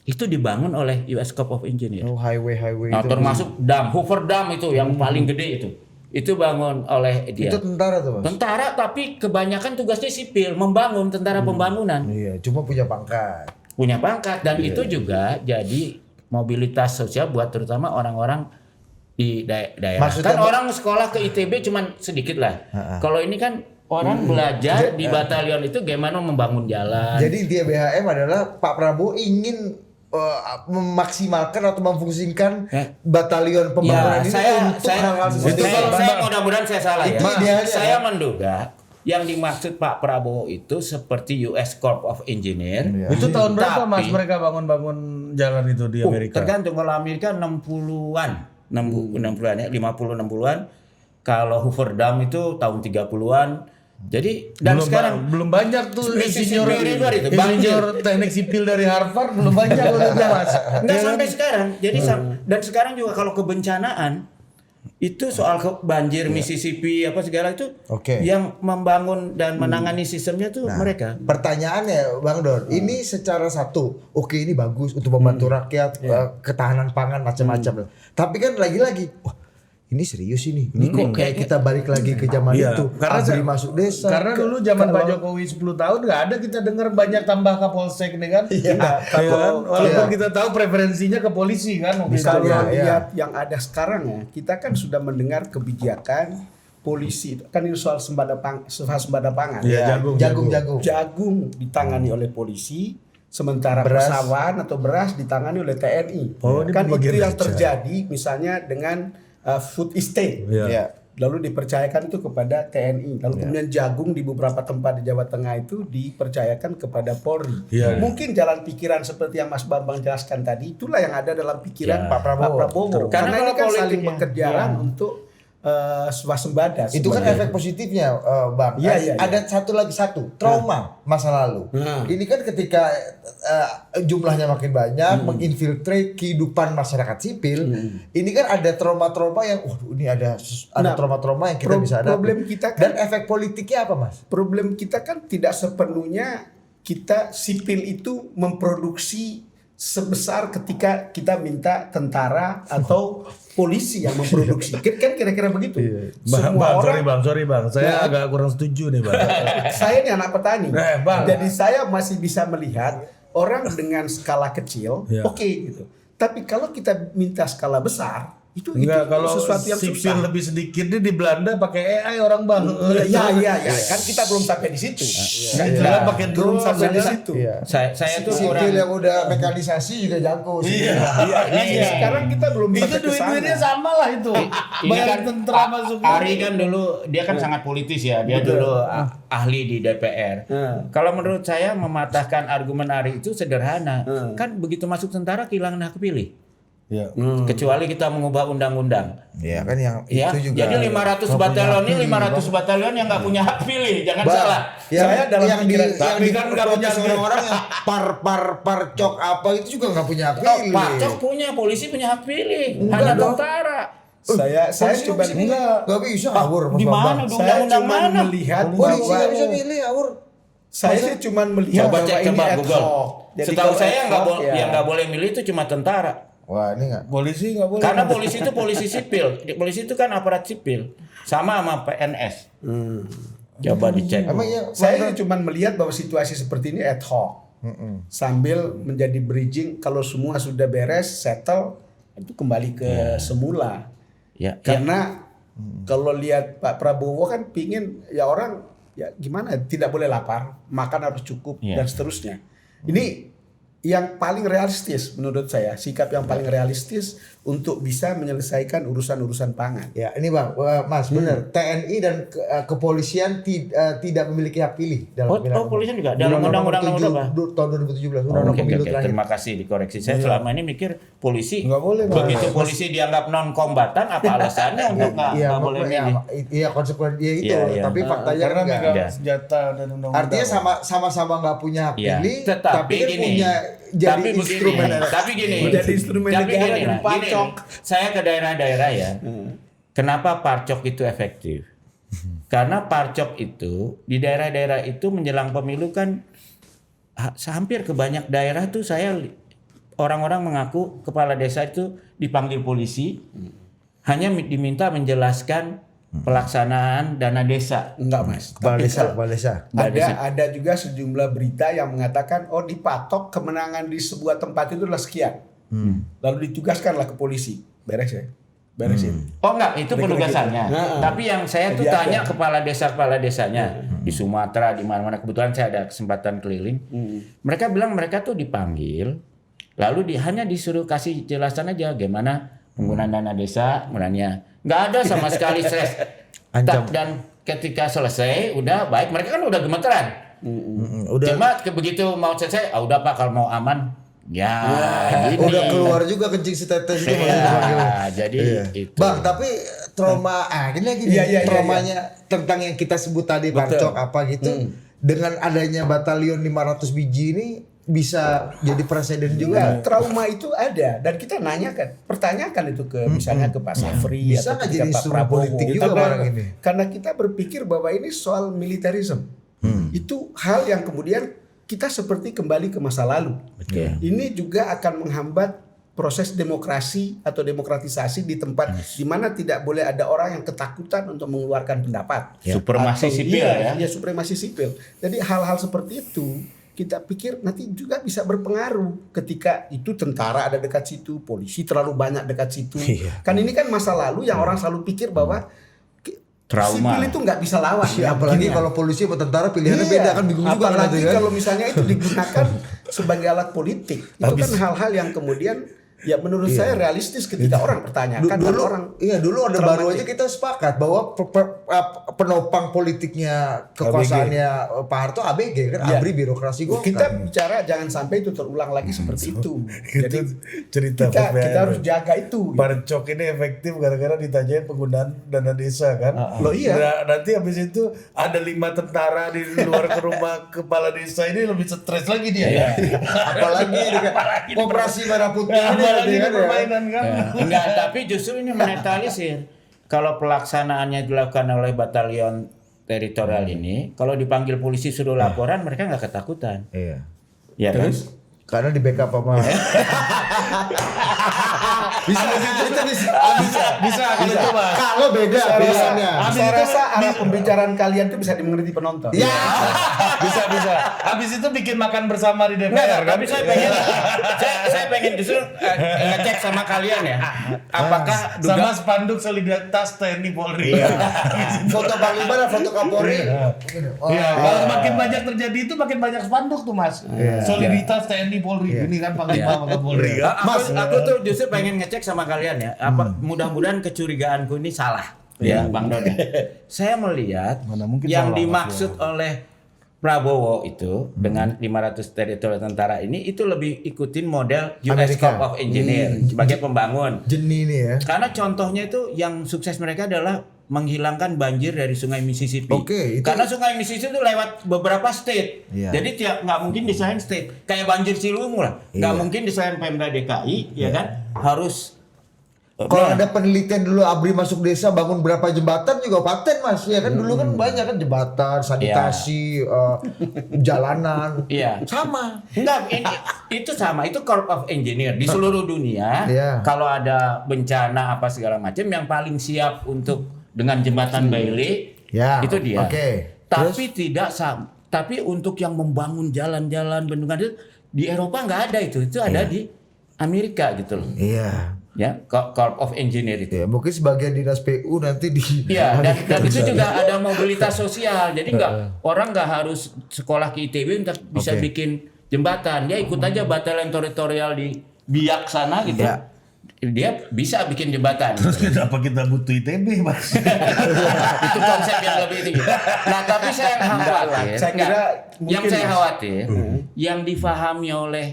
Speaker 1: itu dibangun oleh US Corps of Engineer.
Speaker 3: Oh, highway
Speaker 1: Nah,
Speaker 3: itu.
Speaker 1: termasuk Hoover Dam itu yang paling gede itu bangun oleh dia.
Speaker 3: Itu tentara tuh, Mas.
Speaker 1: Tentara, tapi kebanyakan tugasnya sipil, membangun, tentara pembangunan.
Speaker 3: Iya, cuma punya pangkat.
Speaker 1: Punya pangkat, dan itu juga jadi mobilitas sosial buat terutama orang-orang di daerah.
Speaker 3: Maksudnya
Speaker 1: kan orang sekolah ke ITB cuman sedikit lah. Kalau ini kan Orang belajar di batalion itu gimana membangun jalan.
Speaker 3: Jadi dia BHM adalah Pak Prabowo ingin memaksimalkan atau memfungsikan batalion pembangunan ini untuk hal-hal seperti itu.
Speaker 1: Saya mudah-mudahan saya salah ya.
Speaker 3: Idealnya,
Speaker 1: Saya menduga yang dimaksud Pak Prabowo itu seperti US Corps of Engineer.
Speaker 4: Itu tahun berapa
Speaker 1: Tapi-
Speaker 4: Mas mereka bangun-bangun jalan itu di Amerika?
Speaker 1: Tergantung, kalau Amerika 60-an. 60-an ya, 50-60-an. Kalau Hoover Dam itu tahun 30-an. Jadi dan sekarang
Speaker 4: belum banyak tuh insinyur
Speaker 1: banjir.
Speaker 4: teknik sipil dari Harvard belum banyak loh itu Mas.
Speaker 1: Enggak sampai sekarang. Jadi dan sekarang juga kalau kebencanaan itu soal banjir Mississippi apa segala itu yang membangun dan menangani sistemnya tuh mereka.
Speaker 3: Pertanyaannya Bang Don, ini secara satu, oke ini bagus untuk membantu rakyat, ketahanan pangan macam-macam. Tapi kan lagi-lagi, wah ini serius ini kok kayak kita balik lagi ke zaman itu.
Speaker 4: Karena
Speaker 3: ABRI masuk desa.
Speaker 4: Karena dulu zaman Pak Jokowi 10 tahun nggak ada kita dengar banyak tambah Kapolsek nih kan. Walaupun kita tahu preferensinya ke polisi kan.
Speaker 2: Kalau lihat yang ada sekarang ya, kita kan sudah mendengar kebijakan polisi kan ini soal sembada pangan. Jagung ditangani oleh polisi, sementara persawahan atau beras ditangani oleh TNI. Kan itu yang terjadi misalnya dengan food estate. Lalu dipercayakan itu kepada TNI. Lalu kemudian jagung di beberapa tempat di Jawa Tengah itu dipercayakan kepada Polri. Mungkin jalan pikiran seperti yang Mas Bambang jelaskan tadi, itulah yang ada dalam pikiran Pak Prabowo. Karena ini kan saling bekerja untuk swasembada.
Speaker 3: Itu kan efek positifnya, Bang. Ada satu trauma masa lalu. Ini kan ketika jumlahnya makin banyak, menginfiltrate kehidupan masyarakat sipil. Ini kan ada trauma-trauma yang, ini ada trauma-trauma yang kita bisa hadapi.
Speaker 2: Problem kita kan,
Speaker 3: dan efek politiknya apa, Mas?
Speaker 2: Problem kita kan tidak sepenuhnya kita sipil itu memproduksi sebesar ketika kita minta tentara atau polisi yang memproduksi. Kan kira-kira begitu.
Speaker 4: Semua orang, sorry bang, saya agak kurang setuju nih Bang.
Speaker 2: Saya ini anak petani.
Speaker 4: Bang.
Speaker 2: Jadi saya masih bisa melihat orang dengan skala kecil, oke gitu. Tapi kalau kita minta skala besar, itu
Speaker 4: kalau
Speaker 2: sesuatu yang
Speaker 4: sipil
Speaker 2: susah.
Speaker 4: lebih sedikit nih di Belanda pakai AI orang Bang.
Speaker 2: Iya. Kan kita belum sampai di situ.
Speaker 4: Kita pakai drone
Speaker 2: sampai di situ.
Speaker 1: Saya tuh
Speaker 3: sipil yang udah mekanisasi juga jago.
Speaker 2: Sekarang kita belum
Speaker 4: itu
Speaker 2: sampai ke sana.
Speaker 4: duit-duitnya sama lah itu. Bayar tentara masuk.
Speaker 1: Ari kan dulu dia kan sangat politis ya. Dia dulu ahli di DPR. Kalau menurut saya mematahkan argumen Ari itu sederhana. Kan begitu masuk tentara kehilangan hak pilih. Kecuali kita mengubah undang-undang.
Speaker 3: Iya kan yang itu juga.
Speaker 1: Jadi 500 batalion ini 500 batalion yang nggak punya hak pilih. Jangan salah.
Speaker 3: Saya dalam pikiran
Speaker 4: tapi kan nggak punya
Speaker 3: orang yang parcok apa itu juga nggak punya hak pilih.
Speaker 1: Parcok punya, polisi punya hak pilih. Hanya tentara.
Speaker 2: Saya coba
Speaker 3: nggak bisa ngawur.
Speaker 1: Di mana
Speaker 2: saya cuma melihat
Speaker 3: polisi nggak bisa milih ngawur.
Speaker 2: Saya cuma melihat
Speaker 1: Coba
Speaker 2: bahwa
Speaker 1: cek
Speaker 2: ini ad
Speaker 1: Google.
Speaker 2: hoc. Jadi
Speaker 1: Setahu
Speaker 2: kalau
Speaker 1: saya
Speaker 2: ad hoc,
Speaker 1: yang nggak boleh milih itu cuma tentara.
Speaker 3: Wah ini nggak.
Speaker 4: Polisi nggak boleh.
Speaker 1: Karena polisi itu polisi sipil. Polisi itu kan aparat sipil. Sama PNS. Coba dicek.
Speaker 2: Saya cuma melihat bahwa situasi seperti ini ad hoc. Sambil menjadi bridging kalau semua sudah beres, settle, itu kembali ke semula. Karena kalau lihat Pak Prabowo kan pingin ya orang ya gimana tidak boleh lapar, makan harus cukup dan seterusnya. Ini yang paling realistis menurut saya, sikap yang paling realistis untuk bisa menyelesaikan urusan-urusan pangan.
Speaker 3: Ya ini Bang, Mas benar. TNI dan kepolisian tidak memiliki hak pilih dalam
Speaker 1: polisian juga dalam undang-undang
Speaker 3: tahun 2017 undang-undang pemilu terakhir.
Speaker 1: Terima kasih dikoreksi. Saya selama ini mikir polisi
Speaker 4: nggak boleh.
Speaker 1: Begitu polisi dianggap non kombatan, apa alasannya untuk nggak boleh milih?
Speaker 3: Iya konsekuensinya itu. Tapi faktanya
Speaker 4: karena
Speaker 3: enggak.
Speaker 4: megang senjata dan undang-undang.
Speaker 3: Artinya sama-sama nggak punya hak pilih,
Speaker 1: tapi
Speaker 3: kan punya jadi instrumen.
Speaker 1: Tapi gini,
Speaker 2: menjadi instrumen negara dan pacok.
Speaker 1: Saya ke daerah-daerah ya. Kenapa parcok itu efektif? Karena parcok itu di daerah-daerah itu menjelang pemilu kan hampir ke banyak daerah tuh saya orang-orang mengaku kepala desa itu dipanggil polisi hanya diminta menjelaskan pelaksanaan dana desa.
Speaker 2: Enggak Mas.
Speaker 3: Kepala desa.
Speaker 2: Ada juga sejumlah berita yang mengatakan dipatok kemenangan di sebuah tempat itu adalah sekian. Lalu ditugaskanlah ke polisi. Beres ya.
Speaker 4: beresin.
Speaker 1: Oh enggak, itu penugasannya.
Speaker 2: Nah,
Speaker 1: Tapi yang saya tuh tanya kepala desanya di Sumatera, di mana-mana, kebetulan saya ada kesempatan keliling. Mereka bilang mereka tuh dipanggil, lalu hanya disuruh kasih jelasan aja gimana penggunaan dana desa, penggunaannya. Nggak ada sama sekali stres. Dan ketika selesai, udah baik. Mereka kan udah gemeteran.
Speaker 4: Udah.
Speaker 1: Cuma begigitu mau selesai, udah Pak kalau mau aman, ya gini.
Speaker 3: Udah keluar juga kencing setetes itu maksudnya dipanggil.
Speaker 1: Jadi itu.
Speaker 3: Bang, tapi trauma gini lagi nih,
Speaker 2: Iya.
Speaker 3: traumanya tentang yang kita sebut tadi Barcok apa gitu. Dengan adanya batalion 500 biji ini bisa jadi presiden juga.
Speaker 2: Trauma itu ada dan kita pertanyakan itu ke misalnya ke Pak Safri
Speaker 3: Bisa
Speaker 2: atau
Speaker 3: nggak
Speaker 2: ke
Speaker 3: jadi
Speaker 2: Pak
Speaker 3: instrumen
Speaker 2: Prabowo.
Speaker 3: politik juga barang ini?
Speaker 2: Karena kita berpikir bahwa ini soal militerisme. Itu hal yang kemudian kita seperti kembali ke masa lalu. Ini juga akan menghambat proses demokrasi atau demokratisasi di tempat di mana tidak boleh ada orang yang ketakutan untuk mengeluarkan pendapat.
Speaker 1: Supremasi sipil ya.
Speaker 2: Iya, supremasi sipil. Jadi hal-hal seperti itu kita pikir nanti juga bisa berpengaruh ketika itu tentara ada dekat situ, polisi terlalu banyak dekat situ. Kan ini kan masa lalu yang orang selalu pikir bahwa
Speaker 1: Trauma.
Speaker 2: sipil itu nggak bisa lawan.
Speaker 3: Apalagi kalau polisi atau tentara pilihannya beda kan bingung juga kan
Speaker 2: Apalagi
Speaker 3: nanti kan.
Speaker 2: kalau misalnya itu digunakan sebagai alat politik, itu kan hal-hal yang kemudian ya menurut saya realistis ketika orang pertanyakan dan orang
Speaker 3: dulu ada baru aja kita sepakat bahwa penopang politiknya kekuasaannya Pak Harto ABG kan, ABRI birokrasi Golkar.
Speaker 2: kita bicara jangan sampai itu terulang lagi seperti itu. Jadi
Speaker 4: cerita
Speaker 2: kita harus jaga itu.
Speaker 4: Barcok ini efektif gara-gara ditanyain penggunaan dana desa kan.
Speaker 2: Loh iya.
Speaker 4: Nah, nanti habis itu ada 5 tentara di luar ke rumah kepala desa ini lebih stres lagi dia.
Speaker 3: Apalagi dengan operasi merah putih ini
Speaker 4: Apalagi
Speaker 3: kan ya.
Speaker 4: permainan kan.
Speaker 1: Enggak, tapi justru ini menetralisir. Kalau pelaksanaannya dilakukan oleh batalion teritorial ini, kalau dipanggil polisi suruh laporan, mereka nggak ketakutan.
Speaker 3: Iya.
Speaker 1: Ya kan?
Speaker 3: Karena di backup sama
Speaker 4: Bisa kalau itu Mas.
Speaker 3: kalau beda pilihannya.
Speaker 2: Saya rasa arah pembicaraan kalian itu bisa dimengerti penonton.
Speaker 3: Ya.
Speaker 4: Bisa. Habis itu bikin makan bersama di DPR kan.
Speaker 1: Tapi saya pengen justru ngecek sama kalian ya. Apakah
Speaker 4: sama spanduk solidaritas TNI Polri.
Speaker 3: Foto Panglima dan foto Kapolri.
Speaker 4: Iya, kalau makin banyak terjadi itu makin banyak spanduk tuh Mas. Soliditas TNI Polri. Ini kan Panglima sama Kapolri.
Speaker 1: aku tuh justru pengen ngecek sama kalian ya. Apa mudah-mudahan kecurigaanku ini salah. Ya, Bang Doni. Saya melihat
Speaker 4: Mana mungkin
Speaker 1: yang
Speaker 4: salah,
Speaker 1: dimaksud oleh Prabowo itu dengan 500 teritorial tentara ini itu lebih ikutin model US
Speaker 3: Amerika.
Speaker 1: Corps of Engineer sebagai pembangun.
Speaker 3: Jeni nih ya.
Speaker 1: Karena contohnya itu yang sukses mereka adalah menghilangkan banjir dari Sungai Mississippi.
Speaker 3: Oke, itu-
Speaker 1: Karena Sungai Mississippi itu lewat beberapa state.
Speaker 3: Iya.
Speaker 1: Jadi nggak mungkin disalahin state. Kayak banjir Ciliwung lah. Nggak
Speaker 3: Iya.
Speaker 1: mungkin disalahin Pemda DKI, ya kan? Harus
Speaker 3: Kalau ada penelitian dulu ABRI masuk desa bangun berapa jembatan juga paten Mas. Ya kan dulu kan banyak kan jembatan, sanitasi, jalanan.
Speaker 1: Iya.
Speaker 3: Sama.
Speaker 1: Enggak, itu sama. Itu Corps of Engineer di seluruh dunia.
Speaker 3: Iya.
Speaker 1: Kalau ada bencana apa segala macam, yang paling siap untuk dengan jembatan Bailey,
Speaker 3: Ya.
Speaker 1: itu dia.
Speaker 3: Oke.
Speaker 1: Tapi tidak sama. Tapi untuk yang membangun jalan-jalan, bendungan itu di Eropa nggak ada itu. Itu ada di Amerika gitu loh.
Speaker 3: Iya.
Speaker 1: Ya, Corps of Engineer itu.
Speaker 3: Ya, mungkin sebagian dinas PU nanti di
Speaker 1: Iya, dan itu juga ada mobilitas sosial. Jadi orang nggak harus sekolah ke ITB untuk bisa
Speaker 3: Oke.
Speaker 1: bikin jembatan. Dia ikut aja batalion teritorial di Biak sana gitu.
Speaker 3: Ya.
Speaker 1: Dia bisa bikin jembatan.
Speaker 4: Kenapa kita butuh ITB Mas?
Speaker 1: Itu konsep yang lebih tinggi. Nah, tapi saya khawatir.
Speaker 2: Saya kira
Speaker 1: yang
Speaker 2: mungkin,
Speaker 1: saya
Speaker 2: Mas.
Speaker 1: khawatir, yang difahami oleh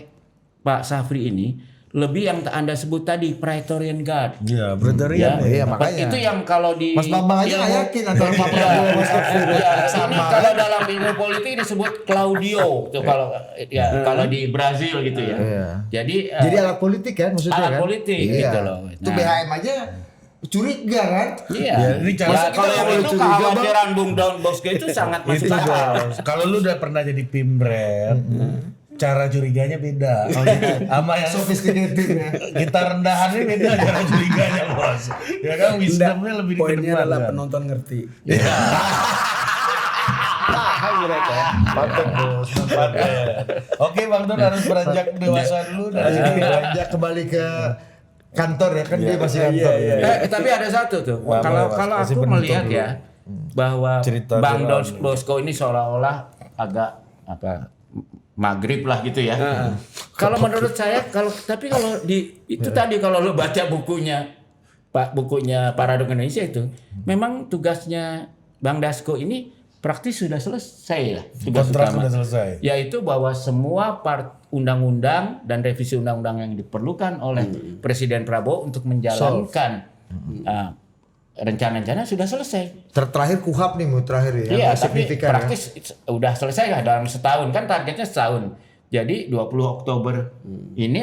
Speaker 1: Pak Safri ini lebih yang Anda sebut tadi Praetorian Guard.
Speaker 4: Iya, Praetorian.
Speaker 3: Iya, makanya.
Speaker 1: Itu yang kalau di
Speaker 3: Mas Bambang aja nggak
Speaker 1: ilmu-
Speaker 3: yakin antara Pak Prabowo sama Mas Safri.
Speaker 1: Ya, ini kalau dalam ilmu politik disebut Claudio tuh kalau di Brazil gitu ya.
Speaker 3: Iya.
Speaker 1: Jadi
Speaker 3: Jadi alat politik kan maksudnya
Speaker 1: alat
Speaker 3: kan?
Speaker 1: politik
Speaker 3: Iya.
Speaker 1: gitu loh.
Speaker 3: Itu
Speaker 1: Nah.
Speaker 3: BHM aja curiga kan?
Speaker 1: Iya.
Speaker 4: Ya, ini cara-
Speaker 1: Masa
Speaker 3: kita
Speaker 1: kalau
Speaker 3: nggak
Speaker 1: yang
Speaker 3: boleh
Speaker 1: itu
Speaker 3: curiga,
Speaker 1: kekhawatiran Bung Don Bosco itu sangat masuk
Speaker 4: Itu
Speaker 1: akal.
Speaker 4: kalau lu udah pernah jadi Pimpret, cara curiganya beda. Sama yang
Speaker 3: Sophisticated ya.
Speaker 4: kita rendahannya beda cara curiganya bos. Ya kan wisdomnya lebih di
Speaker 2: Poinnya
Speaker 4: depan,
Speaker 2: adalah
Speaker 4: kan?
Speaker 2: penonton ngerti.
Speaker 3: Paham mereka. Mantap bos.
Speaker 4: Oke Bang Don harus beranjak dewasa dulu dari sini.
Speaker 3: Beranjak kembali ke kantor ya kan dia masih kantor.
Speaker 1: Tapi ada satu tuh.
Speaker 4: Nah,
Speaker 1: Kalau
Speaker 4: Mas,
Speaker 1: kalau
Speaker 4: kasih
Speaker 1: aku
Speaker 4: penutup
Speaker 1: melihat
Speaker 4: dulu.
Speaker 1: ya bahwa
Speaker 4: Cerita
Speaker 1: Bang
Speaker 4: Firaun
Speaker 1: Don Bosco ini seolah-olah agak maghrib lah gitu ya. Kalau menurut saya kalau tadi kalau lu baca bukunya Paradoks Indonesia itu memang tugasnya Bang Dasko ini praktis sudah selesai lah tugas
Speaker 4: Kontrak
Speaker 1: utama.
Speaker 4: sudah selesai.
Speaker 1: Yaitu bahwa semua undang-undang dan revisi undang-undang yang diperlukan oleh Presiden Prabowo untuk menjalankan rencana-rencana sudah selesai.
Speaker 3: Terakhir KUHAP nih terakhir ya.
Speaker 1: Iya,
Speaker 3: yang
Speaker 1: tapi
Speaker 3: signifikan
Speaker 1: praktis udah selesai lah dalam setahun, kan targetnya setahun. Jadi 20 Oktober ini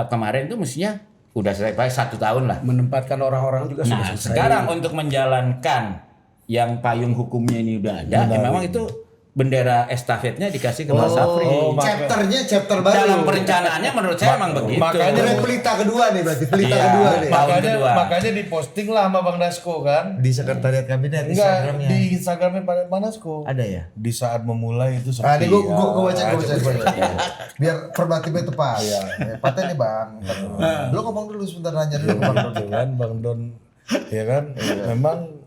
Speaker 1: kemarin itu mestinya udah selesai 1 tahun lah.
Speaker 2: Menempatkan orang-orang juga sudah
Speaker 1: Nah,
Speaker 2: selesai.
Speaker 1: sekarang untuk menjalankan yang payung hukumnya ini udah ada, ya memang itu bendera estafetnya dikasih ke Mas Safri.
Speaker 3: Chapter baru.
Speaker 1: Dalam perencanaannya menurut saya emang begitu.
Speaker 4: makanya
Speaker 3: pelita kedua nih berarti pelita
Speaker 1: Iya.
Speaker 3: kedua nih.
Speaker 1: Tahun kedua.
Speaker 4: Makanya diposting lah sama Bang Dasko kan.
Speaker 3: Di sekretariat kabinet
Speaker 4: Enggak,
Speaker 3: Instagramnya.
Speaker 4: di Instagramnya Bang Dasko.
Speaker 3: Ada ya?
Speaker 4: Di saat memulai itu seperti.
Speaker 3: Ah, ini gua baca. Biar formatifnya tepat.
Speaker 4: Iya.
Speaker 3: Patah nih Bang. Lu ngomong dulu sebentar nanya dulu ke Bang Don.
Speaker 4: Gitu kan Bang Don, ya kan. Memang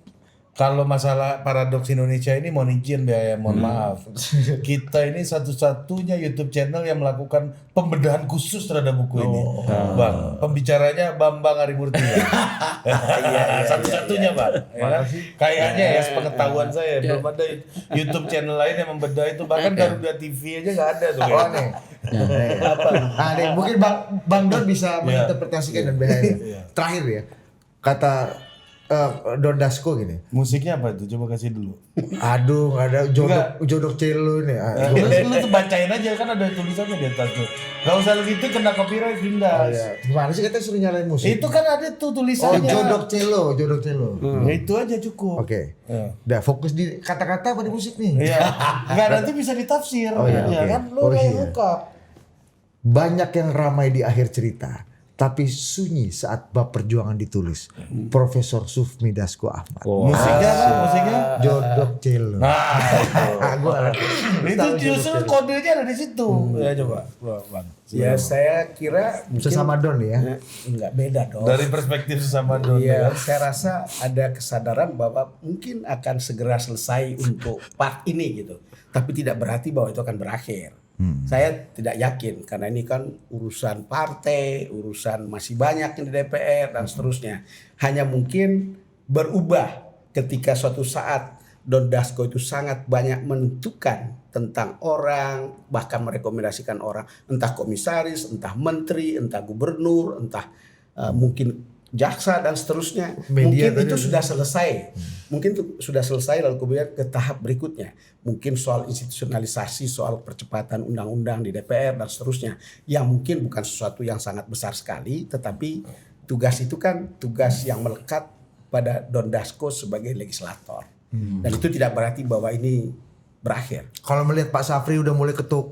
Speaker 4: kalau masalah Paradoks Indonesia ini mohon izin ya, mohon maaf. Kita ini satu-satunya YouTube channel yang melakukan pembedahan khusus terhadap buku ini. Bang, pembicaranya Bambang Harimurti. Iya, satu-satunya, Bang. Ya kan? Kayaknya ya sepengetahuan saya belum ada YouTube channel lain yang membedah itu, bahkan Garuda TV aja nggak ada tuh.
Speaker 3: Oh nih. Ah, nih mungkin Bang Don bisa menginterpretasikan dan bahaya. Terakhir ya. Kata Don Dasko gini.
Speaker 4: Musiknya apa itu? Coba kasih dulu.
Speaker 3: Aduh, nggak ada jodoh celu nih.
Speaker 4: Lu tuh bacain aja kan ada tulisannya di atas tuh. Gak usah gitu kena copyright Vindas.
Speaker 3: Gimana sih kita suruh nyalain musik?
Speaker 4: Itu kan ada tuh
Speaker 3: Oh,
Speaker 4: tulisannya.
Speaker 3: jodoh celo.
Speaker 4: Ya, itu aja cukup.
Speaker 3: Oke.
Speaker 4: Ya.
Speaker 3: Udah fokus di kata-kata apa di musik nih?
Speaker 4: Iya. Enggak, nanti bisa ditafsir.
Speaker 3: Oh, iya,
Speaker 4: Ya
Speaker 3: oke.
Speaker 4: kan lu
Speaker 3: Oh,
Speaker 4: kayak
Speaker 3: iya.
Speaker 4: lengkap.
Speaker 3: Banyak yang ramai di akhir cerita, tapi sunyi saat bab perjuangan ditulis. Profesor Sufmi Dasko Ahmad.
Speaker 4: Musiknya apa? Musiknya?
Speaker 3: Jodoh celo. Gua
Speaker 4: Itu justru kodenya ada di situ. Ya coba, Bang.
Speaker 2: Ya saya kira
Speaker 3: sesama Don ya.
Speaker 2: enggak beda dong.
Speaker 4: Dari perspektif sesama Don.
Speaker 2: Iya,
Speaker 4: ya.
Speaker 2: saya rasa ada kesadaran bahwa mungkin akan segera selesai untuk part ini gitu. Tapi tidak berarti bahwa itu akan berakhir. Saya tidak yakin karena ini kan urusan partai, urusan masih banyak yang di DPR dan seterusnya. Hanya mungkin berubah ketika suatu saat Don Dasko itu sangat banyak menentukan tentang orang, bahkan merekomendasikan orang, entah komisaris, entah menteri, entah gubernur, entah mungkin jaksa dan seterusnya.
Speaker 3: Media
Speaker 2: mungkin itu
Speaker 3: tadi.
Speaker 2: sudah selesai. Mungkin itu sudah selesai lalu kemudian ke tahap berikutnya. Mungkin soal institusionalisasi, soal percepatan undang-undang di DPR dan seterusnya. Yang mungkin bukan sesuatu yang sangat besar sekali, tetapi tugas itu kan tugas yang melekat pada Don Dasko sebagai legislator. Dan itu tidak berarti bahwa ini berakhir.
Speaker 3: Kalau melihat Pak Safri udah mulai ketemu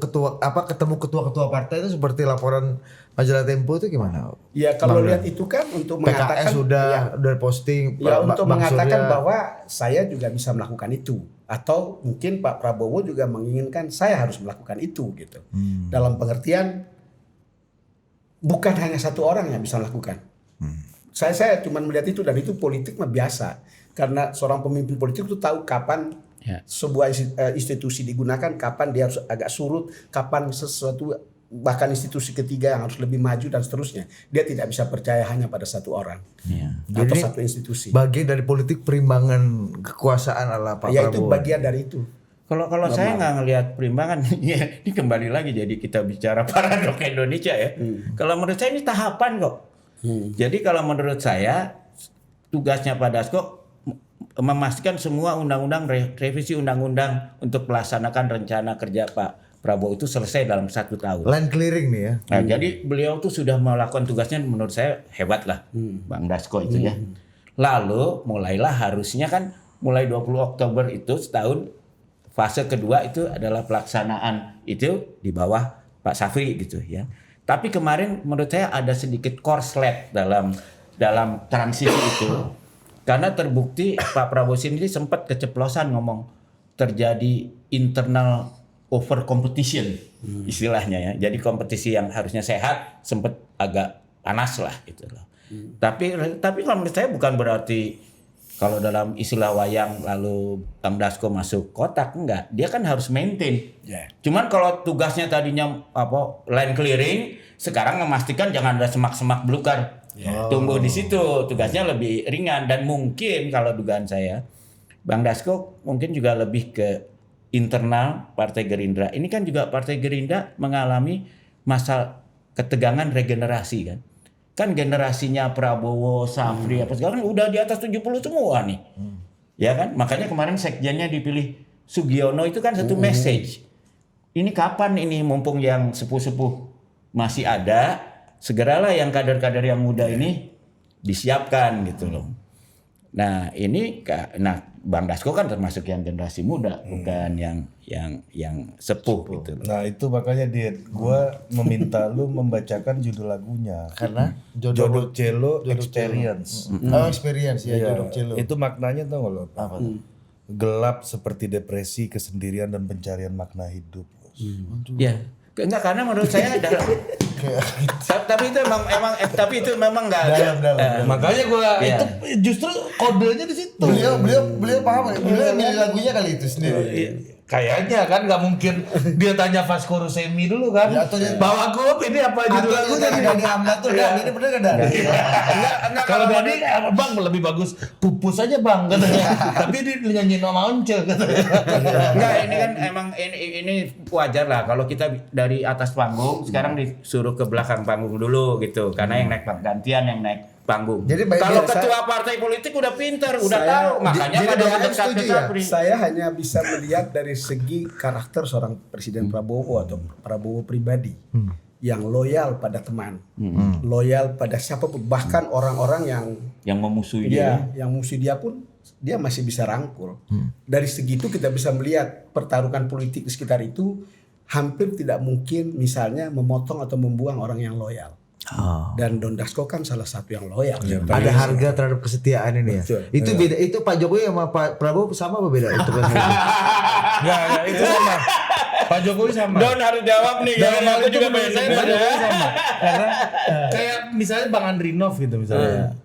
Speaker 3: ketua-ketua partai itu seperti laporan majalah Tempo itu gimana?
Speaker 2: Ya kalau
Speaker 3: Bang
Speaker 2: lihat
Speaker 3: Don?
Speaker 2: itu kan untuk
Speaker 3: PKS
Speaker 2: mengatakan
Speaker 3: sudah
Speaker 2: ya,
Speaker 3: posting.
Speaker 2: ya
Speaker 3: Pak-
Speaker 2: untuk
Speaker 3: Bang
Speaker 2: mengatakan
Speaker 3: Surya.
Speaker 2: bahwa saya juga bisa melakukan itu, atau mungkin Pak Prabowo juga menginginkan saya harus melakukan itu gitu. Dalam pengertian bukan hanya satu orang yang bisa melakukan. Saya cuma melihat itu, dan itu politik mah biasa, karena seorang pemimpin politik itu tahu kapan sebuah institusi digunakan, kapan dia harus agak surut, kapan sesuatu bahkan institusi ketiga yang harus lebih maju dan seterusnya. Dia tidak bisa percaya hanya pada satu orang atau
Speaker 3: Jadi
Speaker 2: satu institusi.
Speaker 3: bagian dari politik perimbangan kekuasaan ala Pak
Speaker 2: Ya itu
Speaker 3: Prabowo.
Speaker 2: bagian dari itu.
Speaker 1: Kalau saya nggak ngelihat perimbangan, ya ini kembali lagi jadi kita bicara Paradoks Indonesia ya. Kalau menurut saya ini tahapan kok. Jadi kalau menurut saya tugasnya Pak Dasko memastikan semua undang-undang, revisi undang-undang untuk melaksanakan rencana kerja Pak Prabowo itu selesai dalam 1 tahun.
Speaker 3: Land clearing nih ya.
Speaker 1: Nah, jadi beliau tuh sudah melakukan tugasnya, menurut saya hebat lah Bang Dasko itu ya. Lalu mulailah harusnya kan mulai 20 Oktober itu setahun, fase kedua itu adalah pelaksanaan itu di bawah Pak Safri gitu ya. Tapi kemarin menurut saya ada sedikit korslet dalam transisi itu. Karena terbukti Pak Prabowo sendiri sempat keceplosan ngomong terjadi internal over competition istilahnya ya. Jadi kompetisi yang harusnya sehat sempat agak panas lah gitu loh. Tapi kalau menurut saya bukan berarti kalau dalam istilah wayang lalu Bang Dasko masuk kotak, enggak. Dia kan harus maintain. Cuman kalau tugasnya tadinya line clearing, sekarang memastikan jangan ada semak-semak belukar. Tunggu di situ, tugasnya lebih ringan. Dan mungkin kalau dugaan saya, Bang Dasko mungkin juga lebih ke internal Partai Gerindra. Ini kan juga Partai Gerindra mengalami masa ketegangan regenerasi kan. Kan generasinya Prabowo, Safri apa segala kan udah di atas 70 semua nih. Ya kan? Makanya kemarin sekjennya dipilih Sugiono itu kan satu message. Ini kapan ini mumpung yang sepuh-sepuh masih ada, segeralah yang kader-kader yang muda ini disiapkan gitu loh. Nah, Bang Dasko kan termasuk yang generasi muda, bukan yang sepuh gitu.
Speaker 4: Nah itu makanya gue meminta lu membacakan judul lagunya.
Speaker 3: Karena
Speaker 4: Jodoh Celo Experience.
Speaker 3: Experience ya, Jodoh Celo.
Speaker 4: Itu maknanya tau gak lo? Apa? Gelap seperti depresi, kesendirian dan pencarian makna hidup.
Speaker 1: Ya, enggak karena menurut saya tapi itu memang enggak
Speaker 3: Dalam.
Speaker 4: Makanya gue itu justru kodenya di situ.
Speaker 3: Beliau paham, beliau milih lagunya kali itu sendiri.
Speaker 4: Kayaknya kan nggak mungkin dia tanya Vasco Rusemi dulu kan.
Speaker 3: Ya, atau dia
Speaker 4: bawa gue ini apa judul lagunya nih?
Speaker 3: Dani Amnatur Dan ini bener kan Dan?
Speaker 4: Enggak kalau Dani bang lebih bagus pupus aja bang katanya. Tapi dia nyanyi nama Once katanya.
Speaker 1: Enggak, ini kan emang ini wajar lah kalau kita dari atas panggung sekarang disuruh ke belakang panggung dulu gitu. Karena yang naik gantian yang naik panggung.
Speaker 2: Jadi
Speaker 1: kalau ketua partai politik udah pintar, udah tahu, makanya pada mendekat ke Sapri.
Speaker 2: Saya hanya bisa melihat dari segi karakter seorang Presiden Prabowo atau Prabowo pribadi yang loyal pada teman, loyal pada siapapun, bahkan orang-orang yang
Speaker 1: memusuhi
Speaker 2: dia, yang musuh dia pun dia masih bisa rangkul. Dari segitu kita bisa melihat pertarungan politik di sekitar itu hampir tidak mungkin misalnya memotong atau membuang orang yang loyal. Dan Don Dasko kan salah satu yang loyal.
Speaker 3: Ada harga terhadap kesetiaan ini ya.
Speaker 2: Betul.
Speaker 3: Itu beda. Itu Pak Jokowi sama Pak Prabowo sama apa beda?
Speaker 4: Enggak, itu sama. Pak Jokowi sama.
Speaker 1: Don harus jawab nih, karena aku juga biasa
Speaker 4: Pak Jokowi sama. Karena kayak misalnya Bang Andrinov gitu misalnya.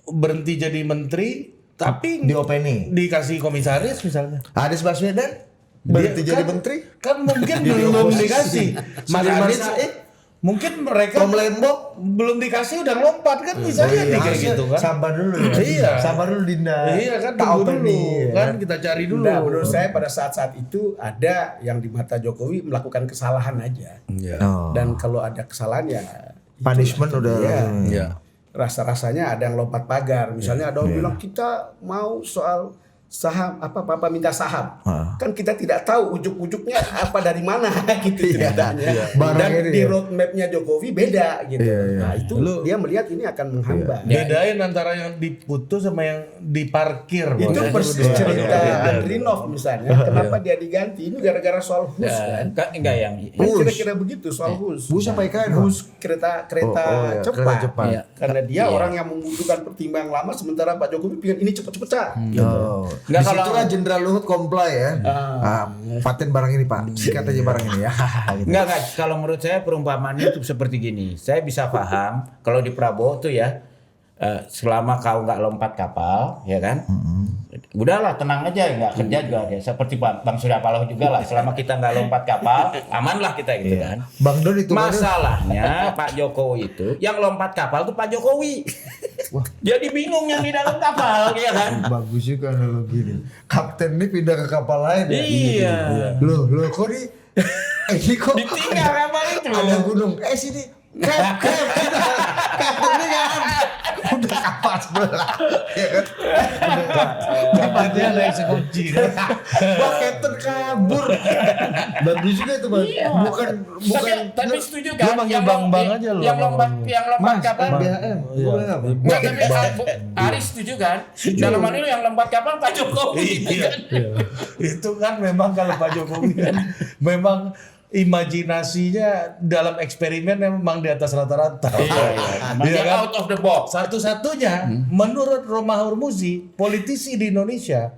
Speaker 4: Berhenti jadi menteri tapi
Speaker 3: Di opening.
Speaker 4: dikasih komisaris misalnya.
Speaker 3: Anies Baswedan berhenti jadi menteri?
Speaker 4: Kan mungkin belum dikasih. Mas Anies mungkin mereka
Speaker 3: Tom Lembok
Speaker 4: belum dikasih udah lompat kan bisa jadi kayak gitu kan.
Speaker 3: Sabar dulu ya.
Speaker 4: Iya.
Speaker 3: Sabar dulu Dinda.
Speaker 4: Iya kan
Speaker 3: Tak
Speaker 4: tunggu dulu
Speaker 3: opening,
Speaker 4: kan kita cari dulu.
Speaker 2: Nah, menurut saya pada saat-saat itu ada yang di mata Jokowi melakukan kesalahan aja.
Speaker 3: Oh.
Speaker 2: Dan kalau ada kesalahan ya
Speaker 3: Punishment
Speaker 2: itulah.
Speaker 3: udah.
Speaker 2: Iya. Rasa-rasanya ada yang lompat pagar. Misalnya ada orang bilang kita mau soal saham apa minta saham. Kan kita tidak tahu ujuk-ujuknya apa dari mana gitu ceritanya. Dan di roadmapnya Jokowi beda gitu. Nah itu dia melihat ini akan menghambat.
Speaker 4: Bedain antara yang diputus sama yang diparkir.
Speaker 2: Itu
Speaker 4: makanya.
Speaker 2: persis cerita Andrinov misalnya. Kenapa dia diganti? Ini gara-gara soal HUS kan?
Speaker 1: enggak yang
Speaker 2: Kira-kira begitu soal HUS.
Speaker 3: HUS apa IKN?
Speaker 2: HUS kereta
Speaker 3: Iya,
Speaker 2: cepat.
Speaker 3: kereta cepat.
Speaker 1: Iya.
Speaker 2: Karena dia orang yang membutuhkan pertimbangan lama sementara Pak Jokowi pengen ini cepat-cepat.
Speaker 3: Di situlah Jenderal Luhut comply ya. Paten barang ini Pak. Sikat aja barang ini ya. Gitu.
Speaker 1: Enggak, kalau menurut saya perumpamannya itu seperti gini. Saya bisa paham kalau di Prabowo tuh ya selama kau nggak lompat kapal, ya kan? Udahlah tenang aja, nggak kerja juga dia. Seperti Bang Surya Paloh juga lah. Selama kita nggak lompat kapal, amanlah kita gitu kan.
Speaker 3: Bang Don itu
Speaker 1: Masalahnya Pak Jokowi itu yang lompat kapal tuh Pak Jokowi. Jadi bingung yang di dalam kapal, ya kan?
Speaker 3: bagus juga analogi ini. Kapten ini pindah ke kapal lain ya.
Speaker 1: Iya.
Speaker 3: Loh kok ini kok
Speaker 1: Ditinggal kapal itu.
Speaker 3: ada gunung. Sini. Kapten ini kan udah kapal sebelah. Ya kan?
Speaker 4: Tempatnya ada eksekusi kan.
Speaker 3: Wah, Captain kabur. Bagus juga itu, Bang. Bukan
Speaker 1: Tapi setuju
Speaker 4: Lu
Speaker 1: kan?
Speaker 4: manggil Bang aja lu.
Speaker 1: Yang lompat kapal.
Speaker 3: BHM. Bukan apa?
Speaker 1: Enggak, tapi Aris setuju kan? Dalam hal ini yang lompat kapal Pak Jokowi.
Speaker 4: Iya. Itu kan memang kalau Pak Jokowi kan memang imajinasinya dalam eksperimen memang di atas rata-rata.
Speaker 1: Dia out of the box.
Speaker 4: Satu-satunya menurut Romahur Muzi, politisi di Indonesia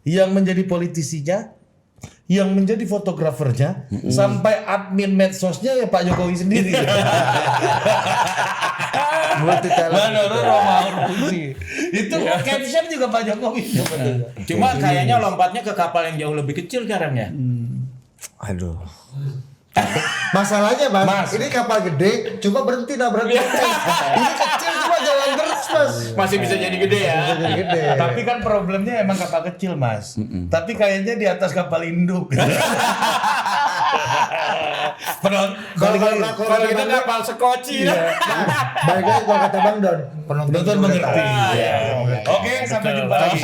Speaker 4: yang menjadi politisinya yang menjadi fotografernya sampai admin medsosnya ya Pak Jokowi sendiri. Menurut Romahur Muzi. Itu caption juga Pak Jokowi.
Speaker 1: Cuma kayaknya lompatnya ke kapal yang jauh lebih kecil sekarang ya.
Speaker 3: Aduh. Masalahnya Mas, ini kapal gede, cuma berhenti nabrak ini kecil cuma jalan terus Mas.
Speaker 1: Masih bisa jadi gede ya.
Speaker 3: Jadi gede.
Speaker 4: Tapi kan problemnya emang kapal kecil Mas. Tapi kayaknya di atas kapal induk.
Speaker 1: Kalau kita kapal sekoci ya.
Speaker 3: Baik lagi kalau kata Bang Don,
Speaker 4: Penonton mengerti.
Speaker 1: Iya.
Speaker 4: Oke, sampai jumpa lagi.